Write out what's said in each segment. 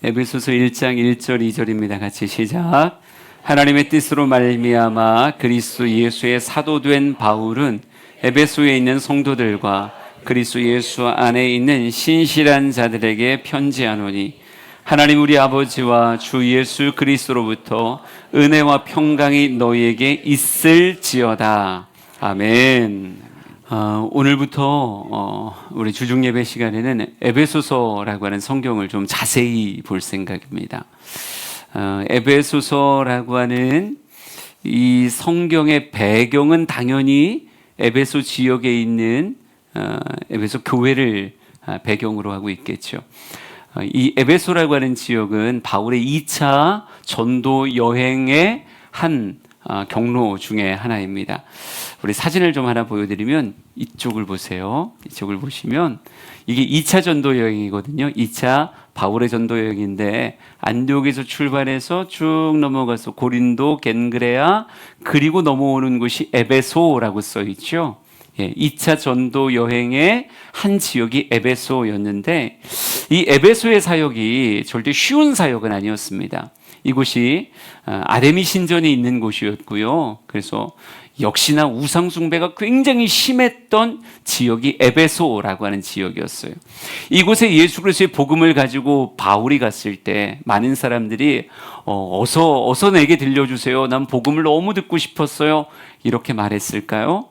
에베소서 1장 1절 2절입니다. 같이 시작. 하나님의 뜻으로 말미암아 그리스도 예수의 사도된 바울은 에베소에 있는 성도들과 그리스도 예수 안에 있는 신실한 자들에게 편지하노니 하나님 우리 아버지와 주 예수 그리스도로부터 은혜와 평강이 너희에게 있을지어다. 아멘. 오늘부터 우리 주중 예배 시간에는 에베소서라고 하는 성경을 좀 자세히 볼 생각입니다. 에베소서라고 하는 이 성경의 배경은 당연히 에베소 지역에 있는 에베소 교회를 배경으로 하고 있겠죠. 이 에베소라고 하는 지역은 바울의 2차 전도 여행의 한 경로 중에 하나입니다. 우리 사진을 좀 하나 보여드리면 이쪽을 보세요. 이쪽을 보시면 이게 2차 전도 여행이거든요. 2차 바울의 전도 여행인데 안디옥에서 출발해서 쭉 넘어가서 고린도, 겐그레아 그리고 넘어오는 곳이 에베소라고 써 있죠. 2차 전도 여행의 한 지역이 에베소였는데 이 에베소의 사역이 절대 쉬운 사역은 아니었습니다. 이곳이 아데미 신전이 있는 곳이었고요. 그래서 역시나 우상 숭배가 굉장히 심했던 지역이 에베소라고 하는 지역이었어요. 이곳에 예수 그리스도의 복음을 가지고 바울이 갔을 때 많은 사람들이 어서 내게 들려주세요. 난 복음을 너무 듣고 싶었어요. 이렇게 말했을까요?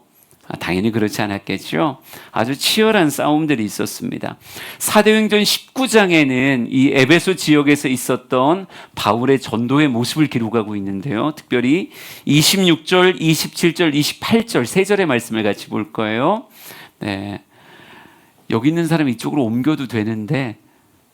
당연히 그렇지 않았겠죠. 아주 치열한 싸움들이 있었습니다. 사도행전 19장에는 이 에베소 지역에서 있었던 바울의 전도의 모습을 기록하고 있는데요. 특별히 26절, 27절, 28절 세 절의 말씀을 같이 볼 거예요. 네. 여기 있는 사람 이쪽으로 옮겨도 되는데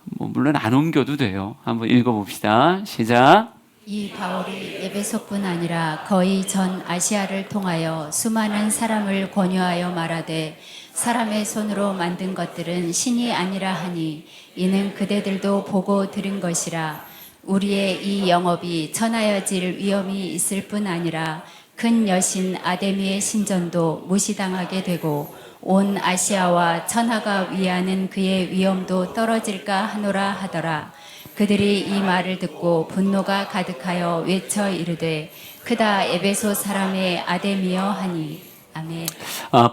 물론 안 옮겨도 돼요. 한번 읽어봅시다. 시작. 이 바울이 에베소뿐 아니라 거의 전 아시아를 통하여 수많은 사람을 권유하여 말하되 사람의 손으로 만든 것들은 신이 아니라 하니 이는 그대들도 보고 들은 것이라. 우리의 이 영업이 천하여질 위험이 있을 뿐 아니라 큰 여신 아데미의 신전도 무시당하게 되고 온 아시아와 천하가 위하는 그의 위엄도 떨어질까 하노라 하더라. 그들이 이 말을 듣고 분노가 가득하여 외쳐 이르되 크다 에베소 사람의 아데미여 하니. 아멘.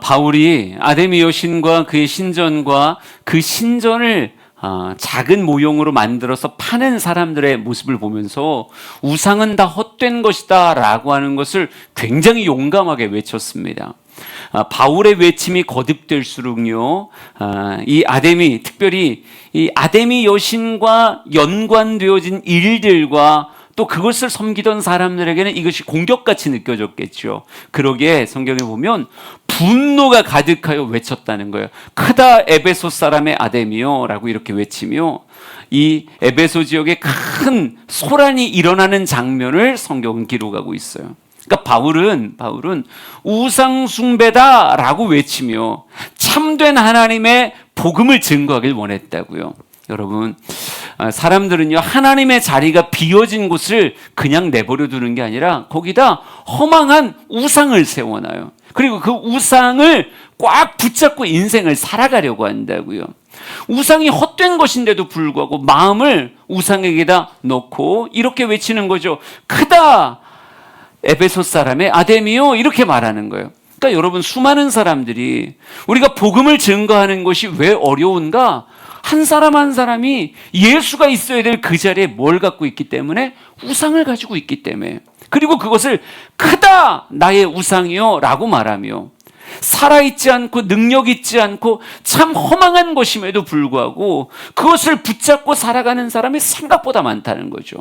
바울이 아데미 여신과 그의 신전과 그 신전을 작은 모형으로 만들어서 파는 사람들의 모습을 보면서 우상은 다 헛된 것이다 라고 하는 것을 굉장히 용감하게 외쳤습니다. 바울의 외침이 거듭될수록요, 이 아데미, 특별히 이 아데미 여신과 연관되어진 일들과 또 그것을 섬기던 사람들에게는 이것이 공격같이 느껴졌겠죠. 그러기에 성경에 보면 분노가 가득하여 외쳤다는 거예요. 크다 에베소 사람의 아데미요 라고 이렇게 외치며 이 에베소 지역에 큰 소란이 일어나는 장면을 성경은 기록하고 있어요. 그러니까 바울은 우상 숭배다라고 외치며 참된 하나님의 복음을 증거하길 원했다고요. 여러분, 사람들은요 하나님의 자리가 비어진 곳을 그냥 내버려 두는 게 아니라 거기다 허망한 우상을 세워놔요. 그리고 그 우상을 꽉 붙잡고 인생을 살아가려고 한다고요. 우상이 헛된 것인데도 불구하고 마음을 우상에게다 놓고 이렇게 외치는 거죠. 크다 에베소 사람의 아데미요 이렇게 말하는 거예요. 그러니까 여러분, 수많은 사람들이 우리가 복음을 증거하는 것이 왜 어려운가? 한 사람 한 사람이 예수가 있어야 될 그 자리에 뭘 갖고 있기 때문에? 우상을 가지고 있기 때문에. 그리고 그것을 크다 나의 우상이요 라고 말하며 살아있지 않고 능력 있지 않고 참 허망한 것임에도 불구하고 그것을 붙잡고 살아가는 사람이 생각보다 많다는 거죠.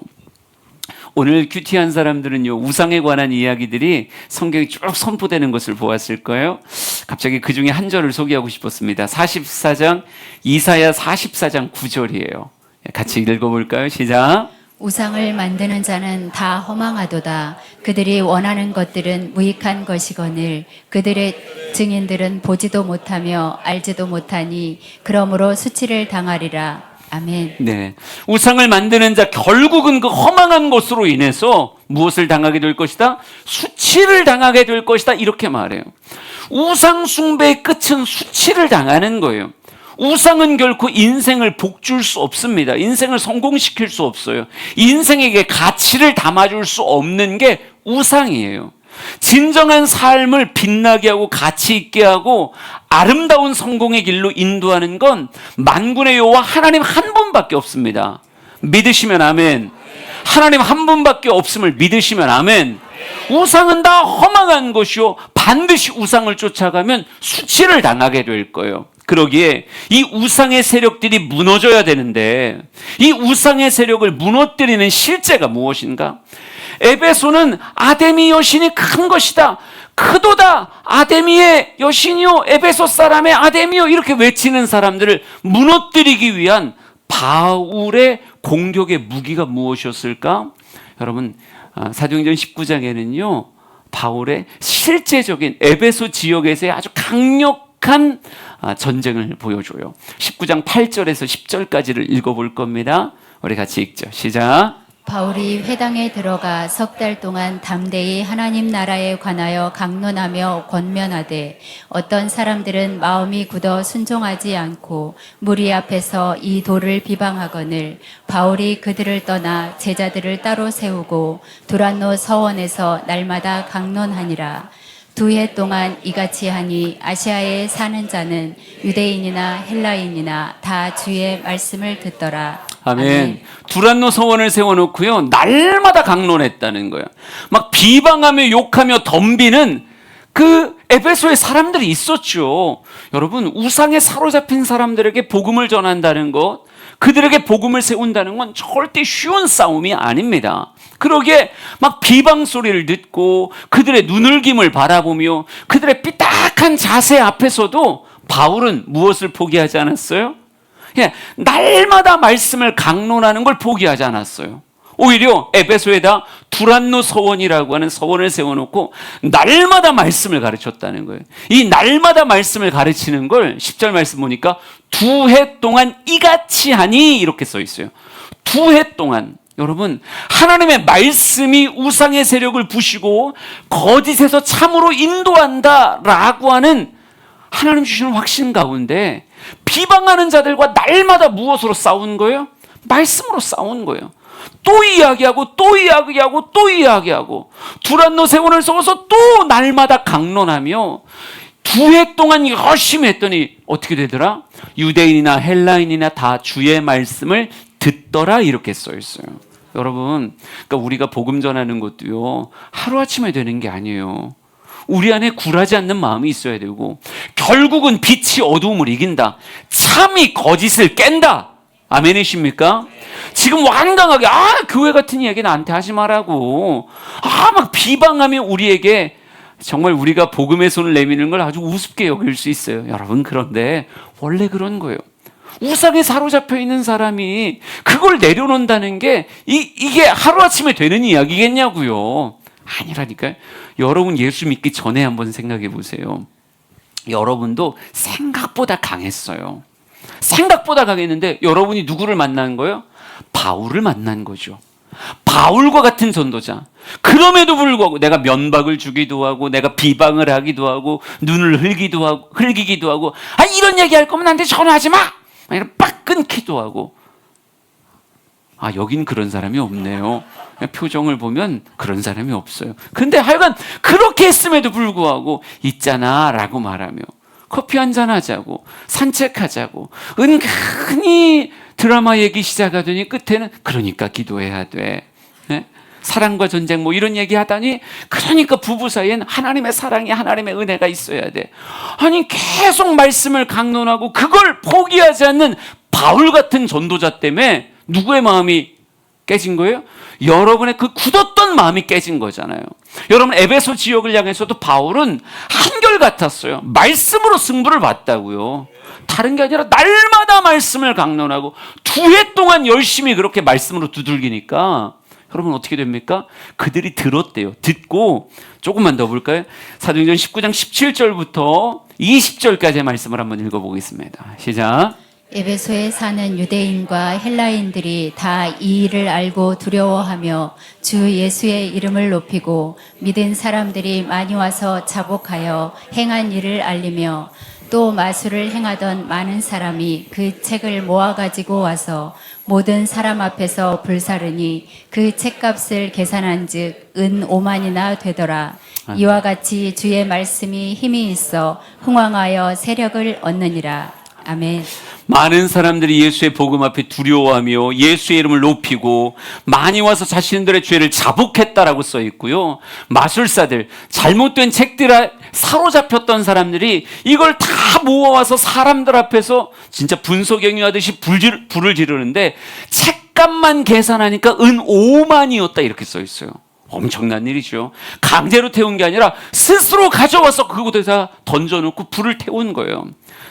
오늘 큐티한 사람들은요 우상에 관한 이야기들이 성경에 쭉 선포되는 것을 보았을 거예요. 갑자기 그 중에 한 절을 소개하고 싶었습니다. 44장 이사야 44장 9절이에요. 같이 읽어볼까요? 시작. 우상을 만드는 자는 다 허망하도다. 그들이 원하는 것들은 무익한 것이거늘 그들의 증인들은 보지도 못하며 알지도 못하니 그러므로 수치를 당하리라. 아멘. 네, 우상을 만드는 자 결국은 그 허망한 것으로 인해서 무엇을 당하게 될 것이다? 수치를 당하게 될 것이다 이렇게 말해요. 우상 숭배의 끝은 수치를 당하는 거예요. 우상은 결코 인생을 복줄 수 없습니다. 인생을 성공시킬 수 없어요. 인생에게 가치를 담아줄 수 없는 게 우상이에요. 진정한 삶을 빛나게 하고 가치 있게 하고 아름다운 성공의 길로 인도하는 건 만군의 여호와 하나님 한 분밖에 없습니다. 믿으시면 아멘. 하나님 한 분밖에 없음을 믿으시면 아멘. 우상은 다 허망한 것이요 반드시 우상을 쫓아가면 수치를 당하게 될 거예요. 그러기에 이 우상의 세력들이 무너져야 되는데 이 우상의 세력을 무너뜨리는 실제가 무엇인가? 에베소는 아데미 여신이 큰 것이다. 크도다. 아데미의 여신이요. 에베소 사람의 아데미요. 이렇게 외치는 사람들을 무너뜨리기 위한 바울의 공격의 무기가 무엇이었을까? 여러분, 사도행전 19장에는요. 바울의 실제적인 에베소 지역에서의 아주 강력한 전쟁을 보여줘요. 19장 8절에서 10절까지를 읽어볼 겁니다. 우리 같이 읽죠. 시작. 바울이 회당에 들어가 석 달 동안 담대히 하나님 나라에 관하여 강론하며 권면하되 어떤 사람들은 마음이 굳어 순종하지 않고 무리 앞에서 이 도를 비방하거늘 바울이 그들을 떠나 제자들을 따로 세우고 두란노 서원에서 날마다 강론하니라. 2해 동안 이같이 하니 아시아에 사는 자는 유대인이나 헬라인이나 다 주의 말씀을 듣더라. 아멘. 두란노 서원을 세워놓고요. 날마다 강론했다는 거예요. 막 비방하며 욕하며 덤비는 그 에베소의 사람들이 있었죠. 여러분, 우상에 사로잡힌 사람들에게 복음을 전한다는 것, 그들에게 복음을 세운다는 건 절대 쉬운 싸움이 아닙니다. 그러기에 막 비방 소리를 듣고 그들의 눈을김을 바라보며 그들의 삐딱한 자세 앞에서도 바울은 무엇을 포기하지 않았어요? 예, 날마다 말씀을 강론하는 걸 포기하지 않았어요. 오히려 에베소에다 두란노 서원이라고 하는 서원을 세워놓고 날마다 말씀을 가르쳤다는 거예요. 이 날마다 말씀을 가르치는 걸 10절 말씀 보니까 2해 동안 이같이 하니 이렇게 써 있어요. 2해 동안. 여러분, 하나님의 말씀이 우상의 세력을 부시고 거짓에서 참으로 인도한다라고 하는 하나님 주시는 확신 가운데 비방하는 자들과 날마다 무엇으로 싸운 거예요? 말씀으로 싸운 거예요. 또 이야기하고 또 이야기하고 또 이야기하고 두란노 세원을 세워서 또 날마다 강론하며 2해 동안 열심히 했더니 어떻게 되더라? 유대인이나 헬라인이나 다 주의 말씀을 듣더라 이렇게 써 있어요. 여러분, 그러니까 우리가 복음 전하는 것도요 하루아침에 되는 게 아니에요. 우리 안에 굴하지 않는 마음이 있어야 되고 결국은 빛이 어두움을 이긴다. 참이 거짓을 깬다. 아멘이십니까? 지금 완강하게 교회 같은 이야기 나한테 하지 말라고 막 비방하며 우리에게 정말 우리가 복음의 손을 내미는 걸 아주 우습게 여길 수 있어요. 여러분, 그런데 원래 그런 거예요. 우상에 사로잡혀 있는 사람이 그걸 내려놓는다는 게 이게 하루아침에 되는 이야기겠냐고요. 아니라니까요. 여러분 예수 믿기 전에 한번 생각해 보세요. 여러분도 생각보다 강했어요. 생각보다 강했는데 여러분이 누구를 만난 거예요? 바울을 만난 거죠. 바울과 같은 전도자. 그럼에도 불구하고 내가 면박을 주기도 하고 내가 비방을 하기도 하고 눈을 흘기기도 하고 이런 얘기할 거면 나한테 전화하지 마! 이렇게 빡 끊기도 하고 여긴 그런 사람이 없네요. 표정을 보면 그런 사람이 없어요. 근데 하여간 그렇게 했음에도 불구하고 있잖아 라고 말하며 커피 한잔 하자고 산책하자고 은근히 드라마 얘기 시작하더니 끝에는 그러니까 기도해야 돼. 네? 사랑과 전쟁 이런 얘기 하다니 그러니까 부부 사이엔 하나님의 사랑이 하나님의 은혜가 있어야 돼. 아니 계속 말씀을 강론하고 그걸 포기하지 않는 바울 같은 전도자 때문에 누구의 마음이 깨진 거예요? 여러분의 그 굳었던 마음이 깨진 거잖아요. 여러분 에베소 지역을 향해서도 바울은 한결같았어요. 말씀으로 승부를 봤다고요. 다른 게 아니라 날마다 말씀을 강론하고 2해 동안 열심히 그렇게 말씀으로 두들기니까 여러분 어떻게 됩니까? 그들이 들었대요. 듣고 조금만 더 볼까요? 사도행전 19장 17절부터 20절까지의 말씀을 한번 읽어보겠습니다. 시작. 에베소에 사는 유대인과 헬라인들이 다 이 일을 알고 두려워하며 주 예수의 이름을 높이고 믿은 사람들이 많이 와서 자복하여 행한 일을 알리며 또 마술을 행하던 많은 사람이 그 책을 모아가지고 와서 모든 사람 앞에서 불사르니 그 책값을 계산한즉 은 5만이나 되더라. 이와 같이 주의 말씀이 힘이 있어 흥왕하여 세력을 얻느니라. 아멘. 많은 사람들이 예수의 복음 앞에 두려워하며 예수의 이름을 높이고 많이 와서 자신들의 죄를 자복했다라고 써 있고요. 마술사들, 잘못된 책들에 사로잡혔던 사람들이 이걸 다 모아와서 사람들 앞에서 진짜 분소경유하듯이 불을 지르는데 책값만 계산하니까 은 5만이었다 이렇게 써 있어요. 엄청난 일이죠. 강제로 태운 게 아니라 스스로 가져와서 그곳에다 던져놓고 불을 태운 거예요.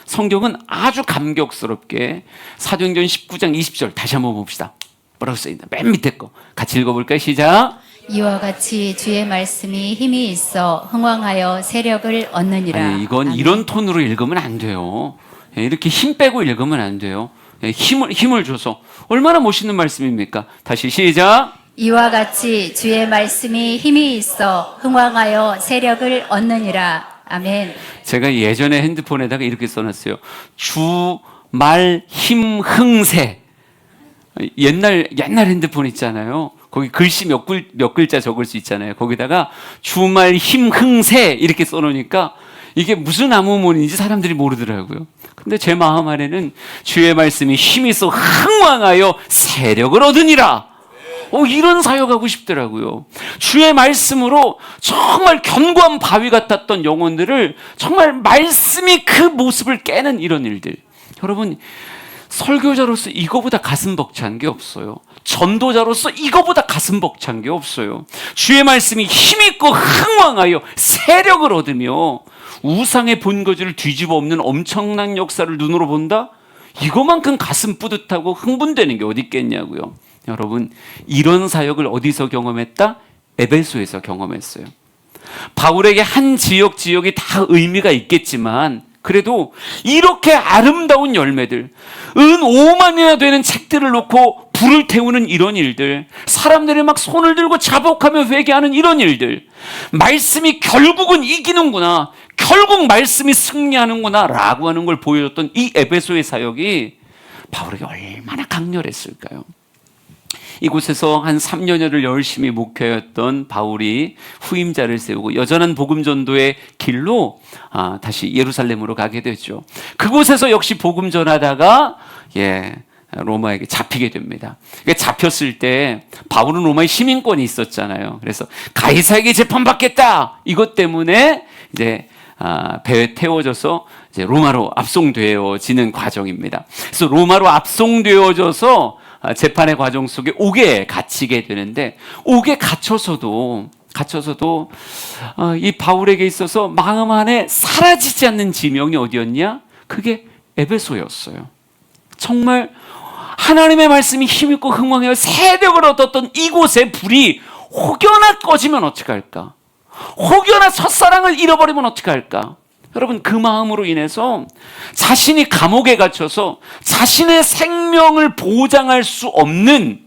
성경은 아주 감격스럽게 사도행전 19장 20절 다시 한번 봅시다. 뭐라고 써있나? 맨 밑에 거 같이 읽어볼까요? 시작. 이와 같이 주의 말씀이 힘이 있어 흥왕하여 세력을 얻느니라. 아니, 이건 아멘. 이런 톤으로 읽으면 안 돼요. 이렇게 힘 빼고 읽으면 안 돼요. 힘을 줘서 얼마나 멋있는 말씀입니까? 다시 시작. 이와 같이 주의 말씀이 힘이 있어 흥왕하여 세력을 얻느니라. 아멘. 제가 예전에 핸드폰에다가 이렇게 써놨어요. 주말 힘흥세. 옛날 핸드폰 있잖아요. 거기 글씨 몇 글자 적을 수 있잖아요. 거기다가 주말 힘흥세 이렇게 써놓으니까 이게 무슨 암호문인지 사람들이 모르더라고요. 근데 제 마음 안에는 주의 말씀이 힘이 있어 흥왕하여 세력을 얻으니라. 이런 사역하고 싶더라고요. 주의 말씀으로 정말 견고한 바위 같았던 영혼들을 정말 말씀이 그 모습을 깨는 이런 일들. 여러분, 설교자로서 이거보다 가슴 벅찬 게 없어요. 전도자로서 이거보다 가슴 벅찬 게 없어요. 주의 말씀이 힘있고 흥왕하여 세력을 얻으며 우상의 본거지를 뒤집어 엎는 엄청난 역사를 눈으로 본다? 이거만큼 가슴 뿌듯하고 흥분되는 게 어디 있겠냐고요. 여러분, 이런 사역을 어디서 경험했다? 에베소에서 경험했어요. 바울에게 한 지역이 다 의미가 있겠지만 그래도 이렇게 아름다운 열매들, 은 5만이나 되는 책들을 놓고 불을 태우는 이런 일들, 사람들이 막 손을 들고 자복하며 회개하는 이런 일들, 말씀이 결국은 이기는구나, 결국 말씀이 승리하는구나 라고 하는 걸 보여줬던 이 에베소의 사역이 바울에게 얼마나 강렬했을까요? 이곳에서 한 3년여를 열심히 목회했던 바울이 후임자를 세우고 여전한 복음 전도의 길로 다시 예루살렘으로 가게 되죠. 그곳에서 역시 복음 전하다가 로마에게 잡히게 됩니다. 그러니까 잡혔을 때 바울은 로마의 시민권이 있었잖아요. 그래서 가이사에게 재판받겠다. 이것 때문에 이제 배에 태워져서 이제 로마로 압송되어지는 과정입니다. 그래서 로마로 압송되어져서 재판의 과정 속에 옥에 갇히게 되는데, 옥에 갇혀서도 이 바울에게 있어서 마음 안에 사라지지 않는 지명이 어디였냐? 그게 에베소였어요. 정말 하나님의 말씀이 힘있고 흥왕하여 세력을 얻었던 이곳의 불이 혹여나 꺼지면 어떡할까? 혹여나 첫사랑을 잃어버리면 어떡할까? 여러분, 그 마음으로 인해서 자신이 감옥에 갇혀서 자신의 생명을 보장할 수 없는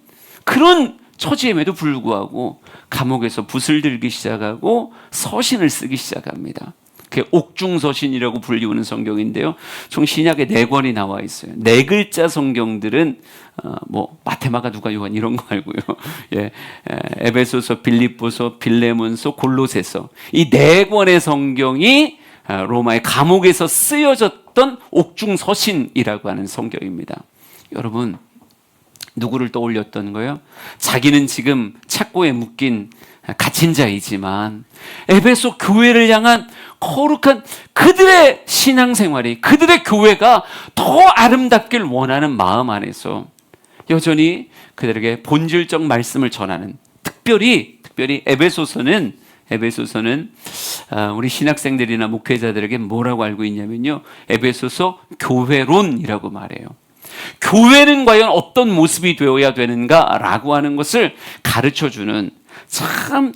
그런 처지임에도 불구하고 감옥에서 붓을 들기 시작하고 서신을 쓰기 시작합니다. 그게 옥중서신이라고 불리우는 성경인데요. 총 신약에 4권이 나와 있어요. 4글자 성경들은 마테마가, 누가, 요한 이런 거 말고요. 에베소서, 빌립보서, 빌레몬서, 골로새서, 이 4권의 성경이 로마의 감옥에서 쓰여졌던 옥중서신이라고 하는 성경입니다. 여러분, 누구를 떠올렸던 거예요? 자기는 지금 착고에 묶인 갇힌 자이지만 에베소 교회를 향한 거룩한 그들의 신앙생활이, 그들의 교회가 더 아름답길 원하는 마음 안에서 여전히 그들에게 본질적 말씀을 전하는, 특별히 에베소서는 우리 신학생들이나 목회자들에게 뭐라고 알고 있냐면요, 에베소서 교회론이라고 말해요. 교회는 과연 어떤 모습이 되어야 되는가라고 하는 것을 가르쳐주는 참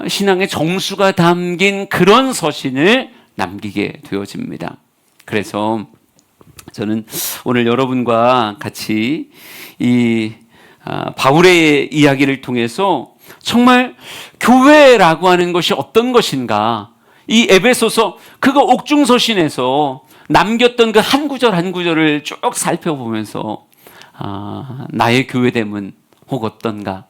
신앙의 정수가 담긴 그런 서신을 남기게 되어집니다. 그래서 저는 오늘 여러분과 같이 이 바울의 이야기를 통해서 정말 교회라고 하는 것이 어떤 것인가, 이 에베소서 그거 옥중서신에서 남겼던 그 한 구절 한 구절을 쭉 살펴보면서 나의 교회됨은 혹 어떤가,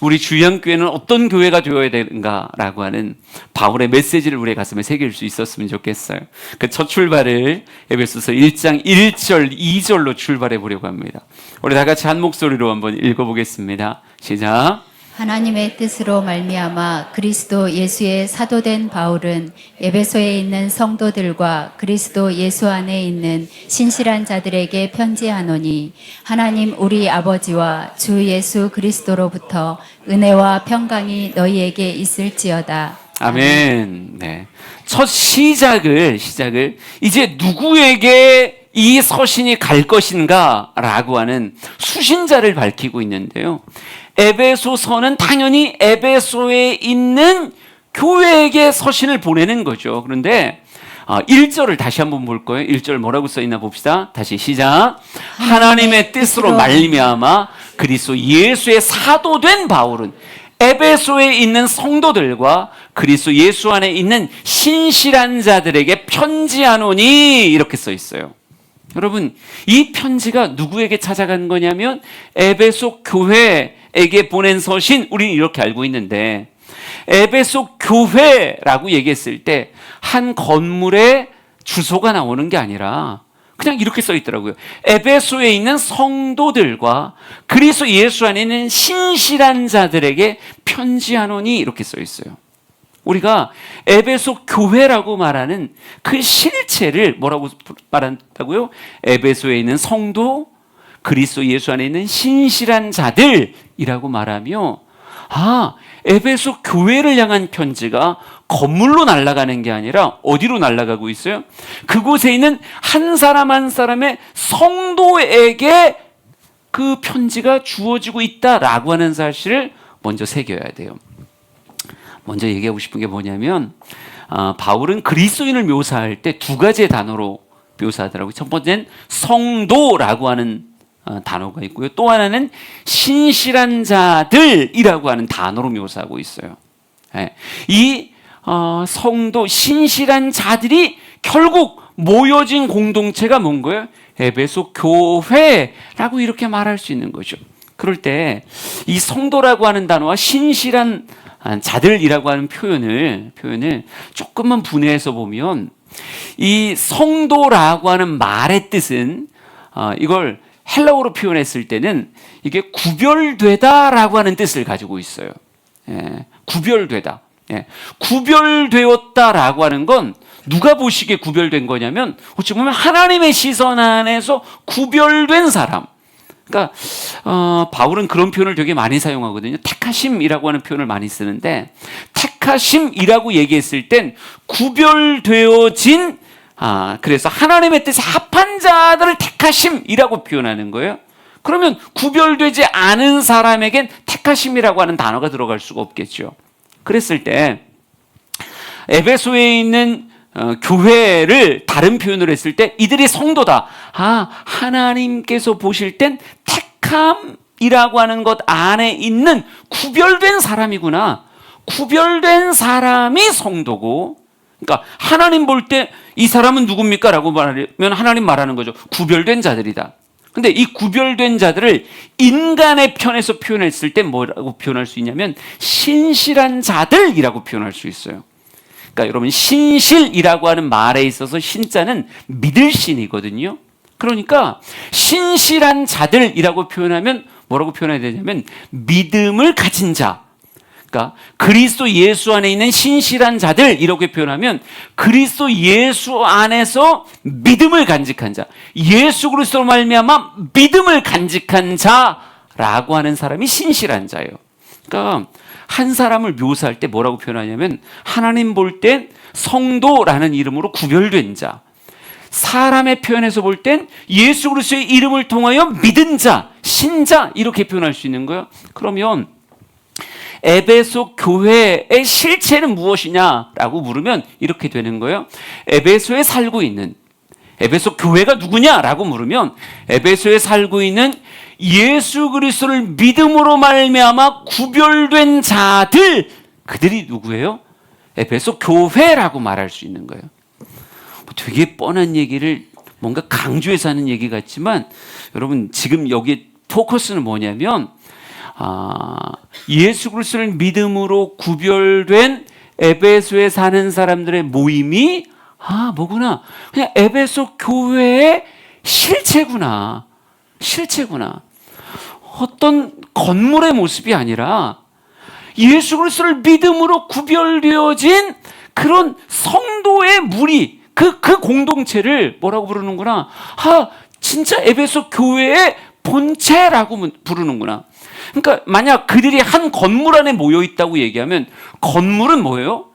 우리 주양교회는 어떤 교회가 되어야 되는가라고 하는 바울의 메시지를 우리의 가슴에 새길 수 있었으면 좋겠어요. 그 첫 출발을 에베소서 1장 1절 2절로 출발해 보려고 합니다. 우리 다 같이 한 목소리로 한번 읽어보겠습니다. 시작. 하나님의 뜻으로 말미암아 그리스도 예수의 사도된 바울은 에베소에 있는 성도들과 그리스도 예수 안에 있는 신실한 자들에게 편지하노니, 하나님 우리 아버지와 주 예수 그리스도로부터 은혜와 평강이 너희에게 있을지어다. 아멘. 네. 첫 시작을 이제 누구에게 이 서신이 갈 것인가라고 하는 수신자를 밝히고 있는데요. 에베소서는 당연히 에베소에 있는 교회에게 서신을 보내는 거죠. 그런데 1절을 다시 한번 볼 거예요. 1절 뭐라고 써 있나 봅시다. 다시 시작. 하나님의 뜻으로 말미암아 그리스도 예수의 사도된 바울은 에베소에 있는 성도들과 그리스도 예수 안에 있는 신실한 자들에게 편지하노니, 이렇게 써 있어요. 여러분, 이 편지가 누구에게 찾아간 거냐면 에베소 교회에게 보낸 서신, 우리는 이렇게 알고 있는데, 에베소 교회라고 얘기했을 때 한 건물의 주소가 나오는 게 아니라 그냥 이렇게 써 있더라고요. 에베소에 있는 성도들과 그리스도 예수 안에 있는 신실한 자들에게 편지하노니, 이렇게 써 있어요. 우리가 에베소 교회라고 말하는 그 실체를 뭐라고 말한다고요? 에베소에 있는 성도, 그리스도 예수 안에 있는 신실한 자들이라고 말하며, 에베소 교회를 향한 편지가 건물로 날아가는 게 아니라 어디로 날아가고 있어요? 그곳에 있는 한 사람 한 사람의 성도에게 그 편지가 주어지고 있다라고 하는 사실을 먼저 새겨야 돼요. 먼저 얘기하고 싶은 게 뭐냐면, 바울은 그리스도인을 묘사할 때 두 가지의 단어로 묘사하더라고요. 첫 번째는 성도라고 하는 단어가 있고요. 또 하나는 신실한 자들이라고 하는 단어로 묘사하고 있어요. 이 성도, 신실한 자들이 결국 모여진 공동체가 뭔 거예요? 에베소 교회라고 이렇게 말할 수 있는 거죠. 그럴 때 이 성도라고 하는 단어와 신실한 자들이라고 하는 표현을 조금만 분해해서 보면, 이 성도라고 하는 말의 뜻은 이걸 헬라어로 표현했을 때는 이게 구별되다라고 하는 뜻을 가지고 있어요. 구별되다. 구별되었다라고 하는 건 누가 보시기에 구별된 거냐면, 어찌 보면 하나님의 시선 안에서 구별된 사람. 그러니까 바울은 그런 표현을 되게 많이 사용하거든요. 택하심이라고 하는 표현을 많이 쓰는데, 택하심이라고 얘기했을 땐 구별되어진, 그래서 하나님의 뜻에 합한 자들을 택하심이라고 표현하는 거예요. 그러면 구별되지 않은 사람에겐 택하심이라고 하는 단어가 들어갈 수가 없겠죠. 그랬을 때 에베소에 있는 교회를 다른 표현을 했을 때 이들이 성도다. 하나님께서 보실 땐 택함이라고 하는 것 안에 있는 구별된 사람이구나. 구별된 사람이 성도고, 그러니까 하나님 볼 때 이 사람은 누굽니까? 라고 말하면 하나님 말하는 거죠. 구별된 자들이다. 근데 이 구별된 자들을 인간의 편에서 표현했을 때 뭐라고 표현할 수 있냐면 신실한 자들이라고 표현할 수 있어요. 그러니까 여러분, 신실이라고 하는 말에 있어서 신자는 믿을 신이거든요. 그러니까 신실한 자들이라고 표현하면 뭐라고 표현해야 되냐면 믿음을 가진 자. 그러니까 그리스도 예수 안에 있는 신실한 자들 이렇게 표현하면 그리스도 예수 안에서 믿음을 간직한 자, 예수 그리스도로 말미암아 믿음을 간직한 자라고 하는 사람이 신실한 자예요. 그러니까 한 사람을 묘사할 때 뭐라고 표현하냐면, 하나님 볼 땐 성도라는 이름으로 구별된 자, 사람의 표현에서 볼 땐 예수 그리스도의 이름을 통하여 믿은 자, 신자, 이렇게 표현할 수 있는 거예요. 그러면 에베소 교회의 실체는 무엇이냐라고 물으면 이렇게 되는 거예요. 에베소에 살고 있는, 에베소 교회가 누구냐라고 물으면 에베소에 살고 있는 예수 그리스도를 믿음으로 말미암아 구별된 자들, 그들이 누구예요? 에베소 교회라고 말할 수 있는 거예요. 되게 뻔한 얘기를 뭔가 강조해서 하는 얘기 같지만 여러분 지금 여기 포커스는 뭐냐면 예수 그리스도를 믿음으로 구별된 에베소에 사는 사람들의 모임이 뭐구나, 그냥 에베소 교회의 실체구나. 어떤 건물의 모습이 아니라 예수 그리스도를 믿음으로 구별되어진 그런 성도의 무리, 그 공동체를 뭐라고 부르는구나. 진짜 에베소 교회의 본체라고 부르는구나. 그러니까 만약 그들이 한 건물 안에 모여 있다고 얘기하면 건물은 뭐예요?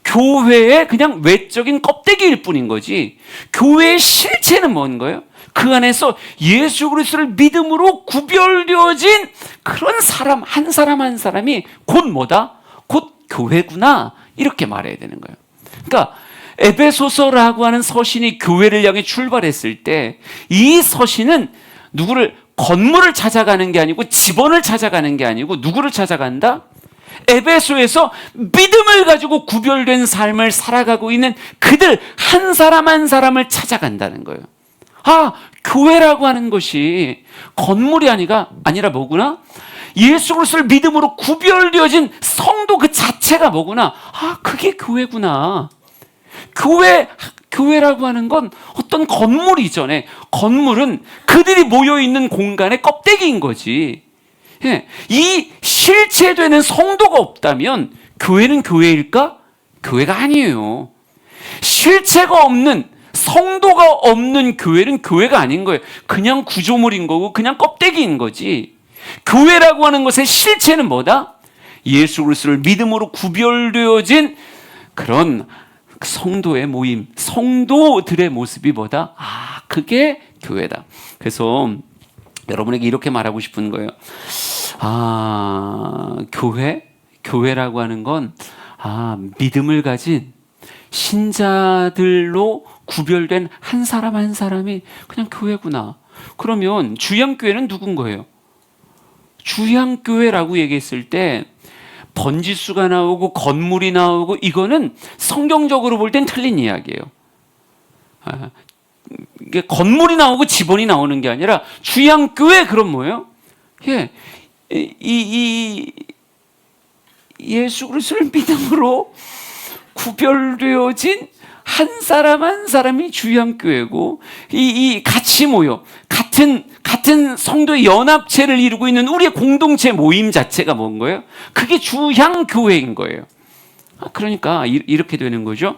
교회의 그냥 외적인 껍데기일 뿐인 거지. 교회의 실체는 뭔 거예요? 그 안에서 예수 그리스도를 믿음으로 구별되어진 그런 사람 한 사람이 곧 뭐다? 곧 교회구나. 이렇게 말해야 되는 거예요. 그러니까 에베소서라고 하는 서신이 교회를 향해 출발했을 때 이 서신은 누구를, 건물을 찾아가는 게 아니고 집원을 찾아가는 게 아니고 누구를 찾아간다? 에베소에서 믿음을 가지고 구별된 삶을 살아가고 있는 그들 한 사람 한 사람을 찾아간다는 거예요. 교회라고 하는 것이 건물이 아니라 뭐구나? 예수 그리스도를 믿음으로 구별되어진 성도 그 자체가 뭐구나? 그게 교회구나. 교회라고 하는 건 어떤 건물 이전에, 건물은 그들이 모여있는 공간의 껍데기인 거지. 이 실체되는 성도가 없다면 교회는 교회일까? 교회가 아니에요. 실체가 없는, 성도가 없는 교회는 교회가 아닌 거예요. 그냥 구조물인 거고 그냥 껍데기인 거지. 교회라고 하는 것의 실체는 뭐다? 예수 그리스도를 믿음으로 구별되어진 그런 성도의 모임, 성도들의 모습이 뭐다? 그게 교회다. 그래서 여러분에게 이렇게 말하고 싶은 거예요. 교회라고 하는 건 믿음을 가진 신자들로 구별된 한 사람 한 사람이 그냥 교회구나. 그러면 주양교회는 누군 거예요? 주양교회라고 얘기했을 때 번지수가 나오고 건물이 나오고 이거는 성경적으로 볼 땐 틀린 이야기예요. 이게 건물이 나오고 집원이 나오는 게 아니라 주양교회, 그럼 뭐예요? 예수 그리스도를 믿음으로 구별되어진 한 사람 한 사람이 주양교회고, 같이 모여 같은 성도의 연합체를 이루고 있는 우리의 공동체 모임 자체가 뭔 거예요? 그게 주양교회인 거예요. 그러니까 이렇게 되는 거죠.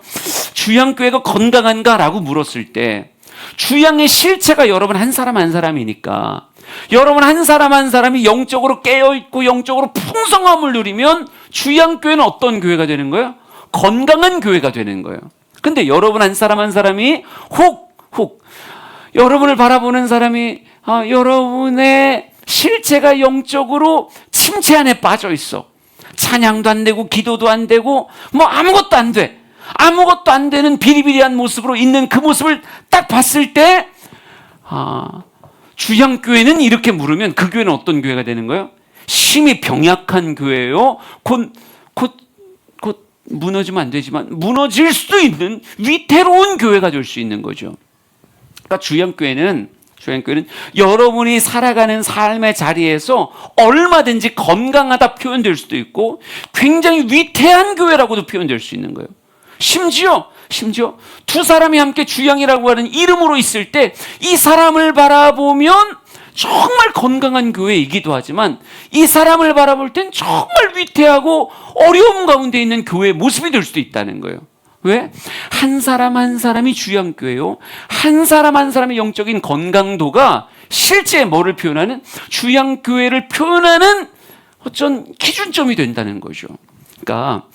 주양교회가 건강한가라고 물었을 때 주양의 실체가 여러분 한 사람 한 사람이니까, 여러분 한 사람 한 사람이 영적으로 깨어있고 영적으로 풍성함을 누리면 주양교회는 어떤 교회가 되는 거예요? 건강한 교회가 되는 거예요. 근데 여러분 한 사람 한 사람이 혹 여러분을 바라보는 사람이 여러분의 실체가 영적으로 침체 안에 빠져 있어. 찬양도 안 되고 기도도 안 되고 뭐 아무것도 안 돼. 아무것도 안 되는 비리비리한 모습으로 있는 그 모습을 딱 봤을 때 주양교회는 이렇게 물으면 그 교회는 어떤 교회가 되는 거예요? 심히 병약한 교회예요. 곧 무너지면 안 되지만 무너질 수도 있는 위태로운 교회가 될 수 있는 거죠. 그러니까 주양교회는 여러분이 살아가는 삶의 자리에서 얼마든지 건강하다 표현될 수도 있고 굉장히 위태한 교회라고도 표현될 수 있는 거예요. 심지어 두 사람이 함께 주양이라고 하는 이름으로 있을 때 이 사람을 바라보면 정말 건강한 교회이기도 하지만 이 사람을 바라볼 땐 정말 위태하고 어려움 가운데 있는 교회의 모습이 될 수도 있다는 거예요. 왜? 한 사람 한 사람이 주양교회요, 한 사람 한 사람의 영적인 건강도가 실제 뭐를 표현하는, 주양교회를 표현하는 어떤 기준점이 된다는 거죠. 그러니까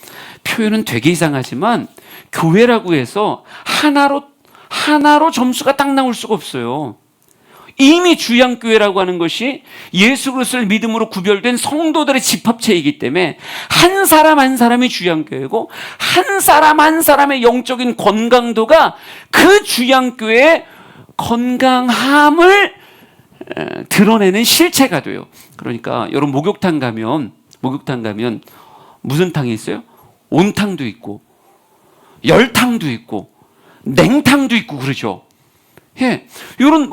표현은 되게 이상하지만 교회라고 해서 하나로 점수가 딱 나올 수가 없어요. 이미 주양교회라고 하는 것이 예수 그리스도를 믿음으로 구별된 성도들의 집합체이기 때문에 한 사람 한 사람이 주양교회고 한 사람 한 사람의 영적인 건강도가 그 주양교회의 건강함을 드러내는 실체가 돼요. 그러니까 여러분 목욕탕 가면 무슨 탕이 있어요? 온탕도 있고 열탕도 있고 냉탕도 있고 그러죠. 예, 요런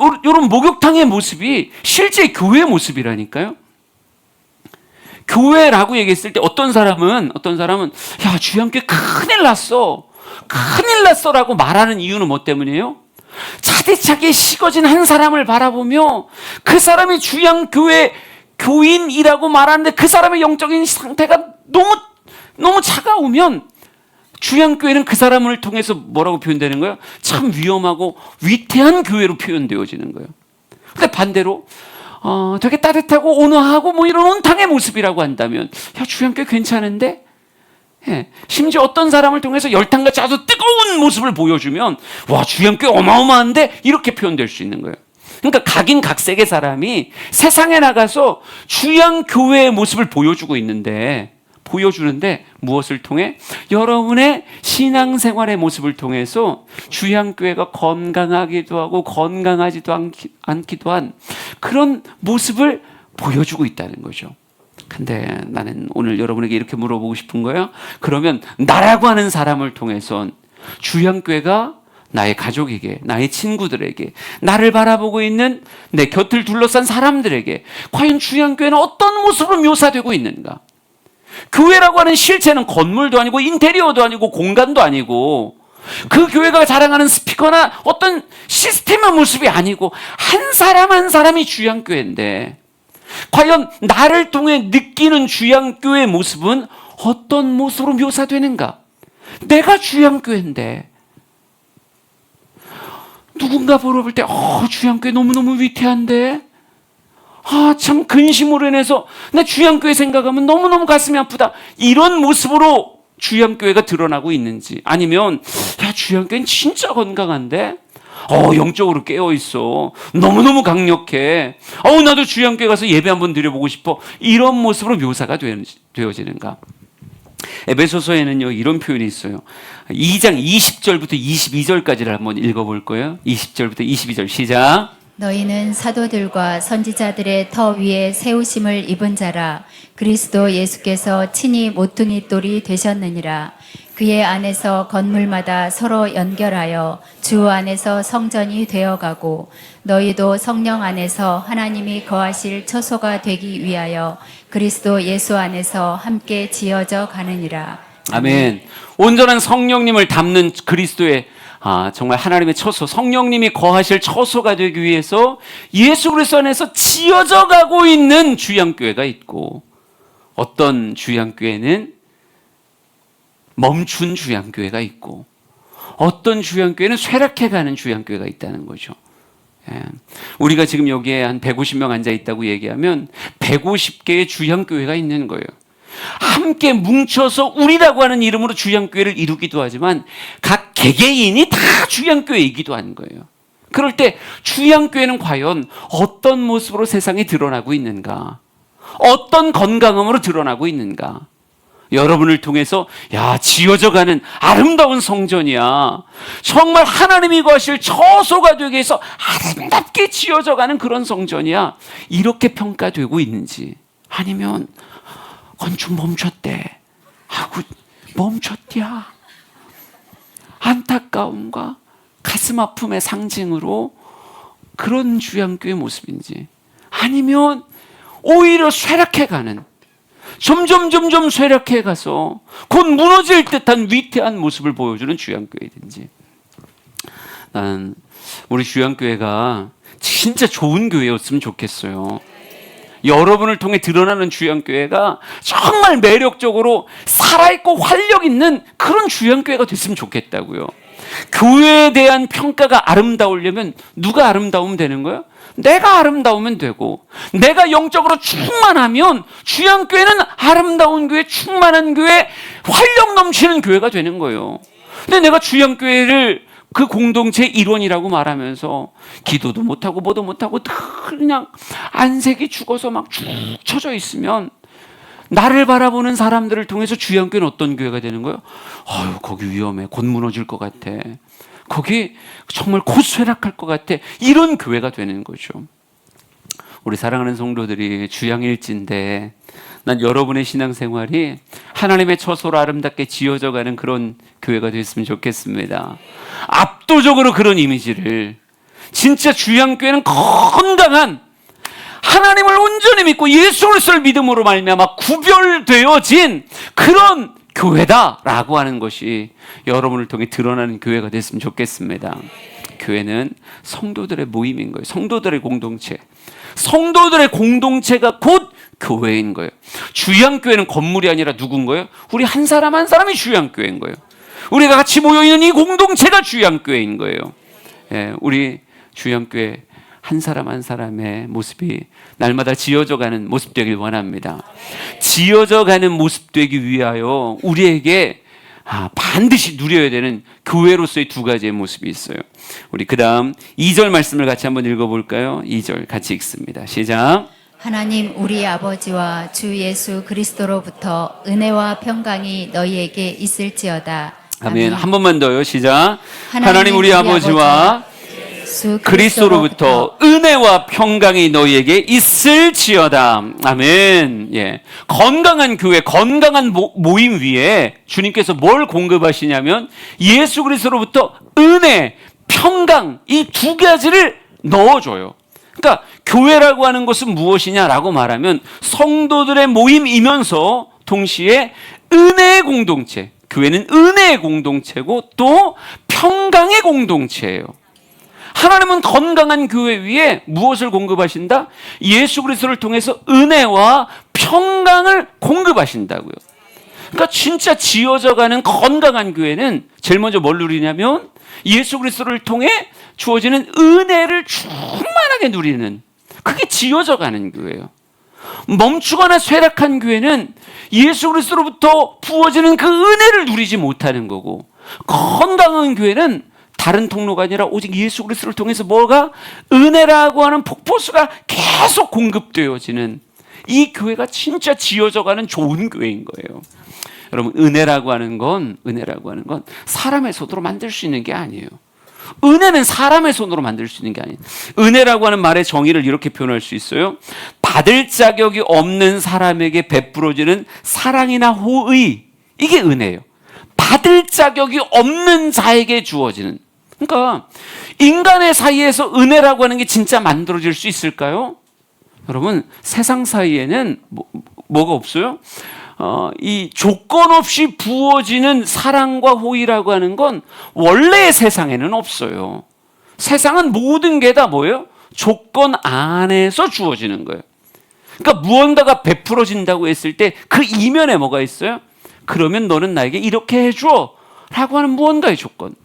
목욕탕의 모습이 실제 교회의 모습이라니까요. 교회라고 얘기했을 때 어떤 사람은 야, 주양교회 큰일 났어라고 말하는 이유는 뭐 때문이에요? 차디차게 식어진 한 사람을 바라보며 그 사람이 주양교회 교인이라고 말하는데 그 사람의 영적인 상태가 너무 차가우면 주양교회는 그 사람을 통해서 뭐라고 표현되는 거예요? 참 위험하고 위태한 교회로 표현되어지는 거예요. 근데 반대로 되게 따뜻하고 온화하고 뭐 이런 온탕의 모습이라고 한다면 야, 주양교회 괜찮은데? 예, 심지어 어떤 사람을 통해서 열탕같이 아주 뜨거운 모습을 보여주면 와, 주양교회 어마어마한데? 이렇게 표현될 수 있는 거예요. 그러니까 각인각색의 사람이 세상에 나가서 주양교회의 모습을 보여주는데 무엇을 통해? 여러분의 신앙생활의 모습을 통해서 주양교회가 건강하기도 하고 건강하지도 않기도 한 그런 모습을 보여주고 있다는 거죠. 근데 나는 오늘 여러분에게 이렇게 물어보고 싶은 거예요. 그러면 나라고 하는 사람을 통해선 주양교회가 나의 가족에게, 나의 친구들에게, 나를 바라보고 있는 내 곁을 둘러싼 사람들에게 과연 주양교회는 어떤 모습으로 묘사되고 있는가? 교회라고 하는 실체는 건물도 아니고 인테리어도 아니고 공간도 아니고 그 교회가 자랑하는 스피커나 어떤 시스템의 모습이 아니고 한 사람 한 사람이 주양교회인데 과연 나를 통해 느끼는 주양교회의 모습은 어떤 모습으로 묘사되는가? 내가 주양교회인데 누군가 보러 볼 때 주양교회 너무너무 위태한데 참 근심으로 인해서 나 주양교회 생각하면 너무너무 가슴이 아프다. 이런 모습으로 주양교회가 드러나고 있는지 아니면 야, 주양교회는 진짜 건강한데 영적으로 깨어있어. 너무너무 강력해. 나도 주양교회 가서 예배 한번 드려보고 싶어. 이런 모습으로 묘사가 되어지는가? 에베소서에는요 이런 표현이 있어요. 2장 20절부터 22절까지를 한번 읽어볼 거예요. 20절부터 22절 시작. 너희는 사도들과 선지자들의 터 위에 세우심을 입은 자라. 그리스도 예수께서 친히 모퉁이 돌이 되셨느니라. 그의 안에서 건물마다 서로 연결하여 주 안에서 성전이 되어가고 너희도 성령 안에서 하나님이 거하실 처소가 되기 위하여 그리스도 예수 안에서 함께 지어져 가느니라. 아멘. 온전한 성령님을 담는 그리스도의 정말 하나님의 처소, 성령님이 거하실 처소가 되기 위해서 예수 그리스도 안에서 지어져 가고 있는 주양교회가 있고 어떤 주양교회는 멈춘 주양교회가 있고 어떤 주양교회는 쇠락해가는 주양교회가 있다는 거죠. 예. 우리가 지금 여기에 한 150명 앉아 있다고 얘기하면 150개의 주양교회가 있는 거예요. 함께 뭉쳐서 우리라고 하는 이름으로 주양교회를 이루기도 하지만 각 개개인이 다 주양교회이기도 하는 거예요. 그럴 때 주양교회는 과연 어떤 모습으로 세상에 드러나고 있는가? 어떤 건강함으로 드러나고 있는가? 여러분을 통해서 지어져가는 아름다운 성전이야. 정말 하나님이 거하실 처소가 되기 위해서 아름답게 지어져가는 그런 성전이야. 이렇게 평가되고 있는지 아니면 건축 멈췄대 하고 멈췄디야. 안타까움과 가슴 아픔의 상징으로 그런 주양교회 모습인지 아니면 오히려 쇠락해가는 점점 쇠락해가서 곧 무너질 듯한 위태한 모습을 보여주는 주양교회든지. 난 우리 주양교회가 진짜 좋은 교회였으면 좋겠어요. 여러분을 통해 드러나는 주양교회가 정말 매력적으로 살아있고 활력 있는 그런 주양교회가 됐으면 좋겠다고요. 교회에 대한 평가가 아름다우려면 누가 아름다우면 되는 거예요? 내가 아름다우면 되고 내가 영적으로 충만하면 주양교회는 아름다운 교회, 충만한 교회, 활력 넘치는 교회가 되는 거예요. 근데 내가 주양교회를 그 공동체 일원이라고 말하면서 기도도 못하고 뭐도 못하고 그냥 안색이 죽어서 막 쭉 쳐져 있으면 나를 바라보는 사람들을 통해서 주양교회는 어떤 교회가 되는 거예요? 거기 위험해. 곧 무너질 것 같아. 거기 정말 곧 쇠락할 것 같아. 이런 교회가 되는 거죠. 우리 사랑하는 성도들이 주양일지인데 난 여러분의 신앙생활이 하나님의 처소로 아름답게 지어져가는 그런 교회가 됐으면 좋겠습니다. 압도적으로 그런 이미지를, 진짜 주양교회는 건강한 하나님을 온전히 믿고 예수 그리스도를 믿음으로 말미암아 구별되어진 그런 교회다라고 하는 것이 여러분을 통해 드러나는 교회가 됐으면 좋겠습니다. 교회는 성도들의 모임인 거예요. 성도들의 공동체. 성도들의 공동체가 곧 교회인 거예요. 주양교회는 건물이 아니라 누군 거예요? 우리 한 사람 한 사람이 주양교회인 거예요. 우리가 같이 모여있는 이 공동체가 주양교회인 거예요. 예, 우리 주양교회 한 사람 한 사람의 모습이 날마다 지어져가는 모습 되길 원합니다. 지어져가는 모습 되기 위하여 우리에게 반드시 누려야 되는 교회로서의 두 가지의 모습이 있어요. 우리 그 다음 2절 말씀을 같이 한번 읽어볼까요? 2절 같이 읽습니다. 시작. 하나님 우리 아버지와 주 예수 그리스도로부터 은혜와 평강이 너희에게 있을지어다. 아멘. 한 번만 더요. 시작. 하나님 우리 아버지와 주 그리스도로부터 은혜와 평강이 너희에게 있을지어다. 아멘. 예. 건강한 교회, 건강한 모임 위에 주님께서 뭘 공급하시냐면 예수 그리스도로부터 은혜, 평강, 이 두 가지를 넣어줘요. 그러니까 교회라고 하는 것은 무엇이냐라고 말하면 성도들의 모임이면서 동시에 은혜의 공동체, 교회는 은혜의 공동체고 또 평강의 공동체예요. 하나님은 건강한 교회 위에 무엇을 공급하신다? 예수 그리스도를 통해서 은혜와 평강을 공급하신다고요. 그러니까 진짜 지어져가는 건강한 교회는 제일 먼저 뭘 누리냐면 예수 그리스도를 통해 주어지는 은혜를 충만하게 누리는, 그게 지어져가는 교회예요. 멈추거나 쇠락한 교회는 예수 그리스도로부터 부어지는 그 은혜를 누리지 못하는 거고, 건강한 교회는 다른 통로가 아니라 오직 예수 그리스도를 통해서 뭐가 은혜라고 하는 폭포수가 계속 공급되어지는 이 교회가 진짜 지어져가는 좋은 교회인 거예요. 여러분, 은혜라고 하는 건 사람의 손으로 만들 수 있는 게 아니에요. 은혜는 사람의 손으로 만들 수 있는 게 아니에요. 은혜라고 하는 말의 정의를 이렇게 표현할 수 있어요. 받을 자격이 없는 사람에게 베풀어지는 사랑이나 호의, 이게 은혜예요. 받을 자격이 없는 자에게 주어지는. 그러니까 인간의 사이에서 은혜라고 하는 게 진짜 만들어질 수 있을까요? 여러분, 세상 사이에는 뭐가 없어요? 이 조건 없이 부어지는 사랑과 호의라고 하는 건 원래 세상에는 없어요. 세상은 모든 게 다 뭐예요? 조건 안에서 주어지는 거예요. 그러니까 무언가가 베풀어진다고 했을 때 그 이면에 뭐가 있어요? 그러면 너는 나에게 이렇게 해줘 라고 하는 무언가의 조건.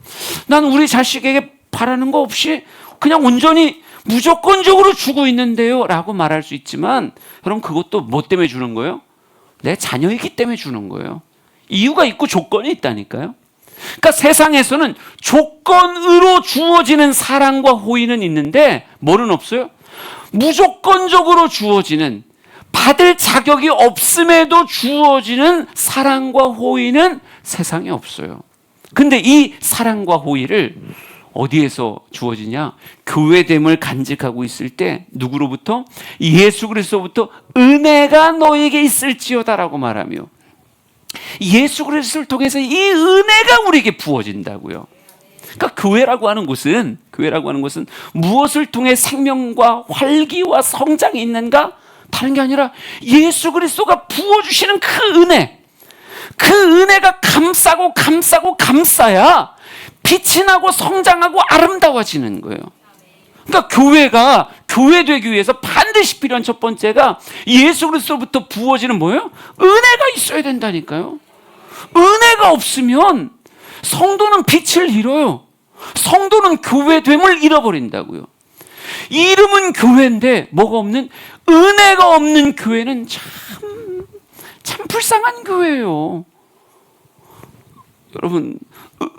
난 우리 자식에게 바라는 거 없이 그냥 온전히 무조건적으로 주고 있는데요 라고 말할 수 있지만, 여러분, 그것도 뭐 때문에 주는 거예요? 내 자녀이기 때문에 주는 거예요. 이유가 있고 조건이 있다니까요. 그러니까 세상에서는 조건으로 주어지는 사랑과 호의는 있는데 뭐는 없어요? 무조건적으로 주어지는, 받을 자격이 없음에도 주어지는 사랑과 호의는 세상에 없어요. 근데 이 사랑과 호의를 어디에서 주어지냐? 교회됨을 간직하고 있을 때 누구로부터? 예수 그리스도로부터 은혜가 너에게 있을지어다라고 말하며, 예수 그리스도를 통해서 이 은혜가 우리에게 부어진다고요. 그러니까 교회라고 하는 것은 무엇을 통해 생명과 활기와 성장이 있는가? 다른 게 아니라 예수 그리스도가 부어주시는 그 은혜, 그 은혜가 감싸고 감싸야 빛이 나고 성장하고 아름다워지는 거예요. 그러니까 교회가 교회 되기 위해서 반드시 필요한 첫 번째가 예수 그리스도부터 부어지는 뭐예요? 은혜가 있어야 된다니까요. 은혜가 없으면 성도는 빛을 잃어요. 성도는 교회됨을 잃어버린다고요. 이름은 교회인데 뭐가 없는, 은혜가 없는 교회는 참 불쌍한 교회예요. 여러분,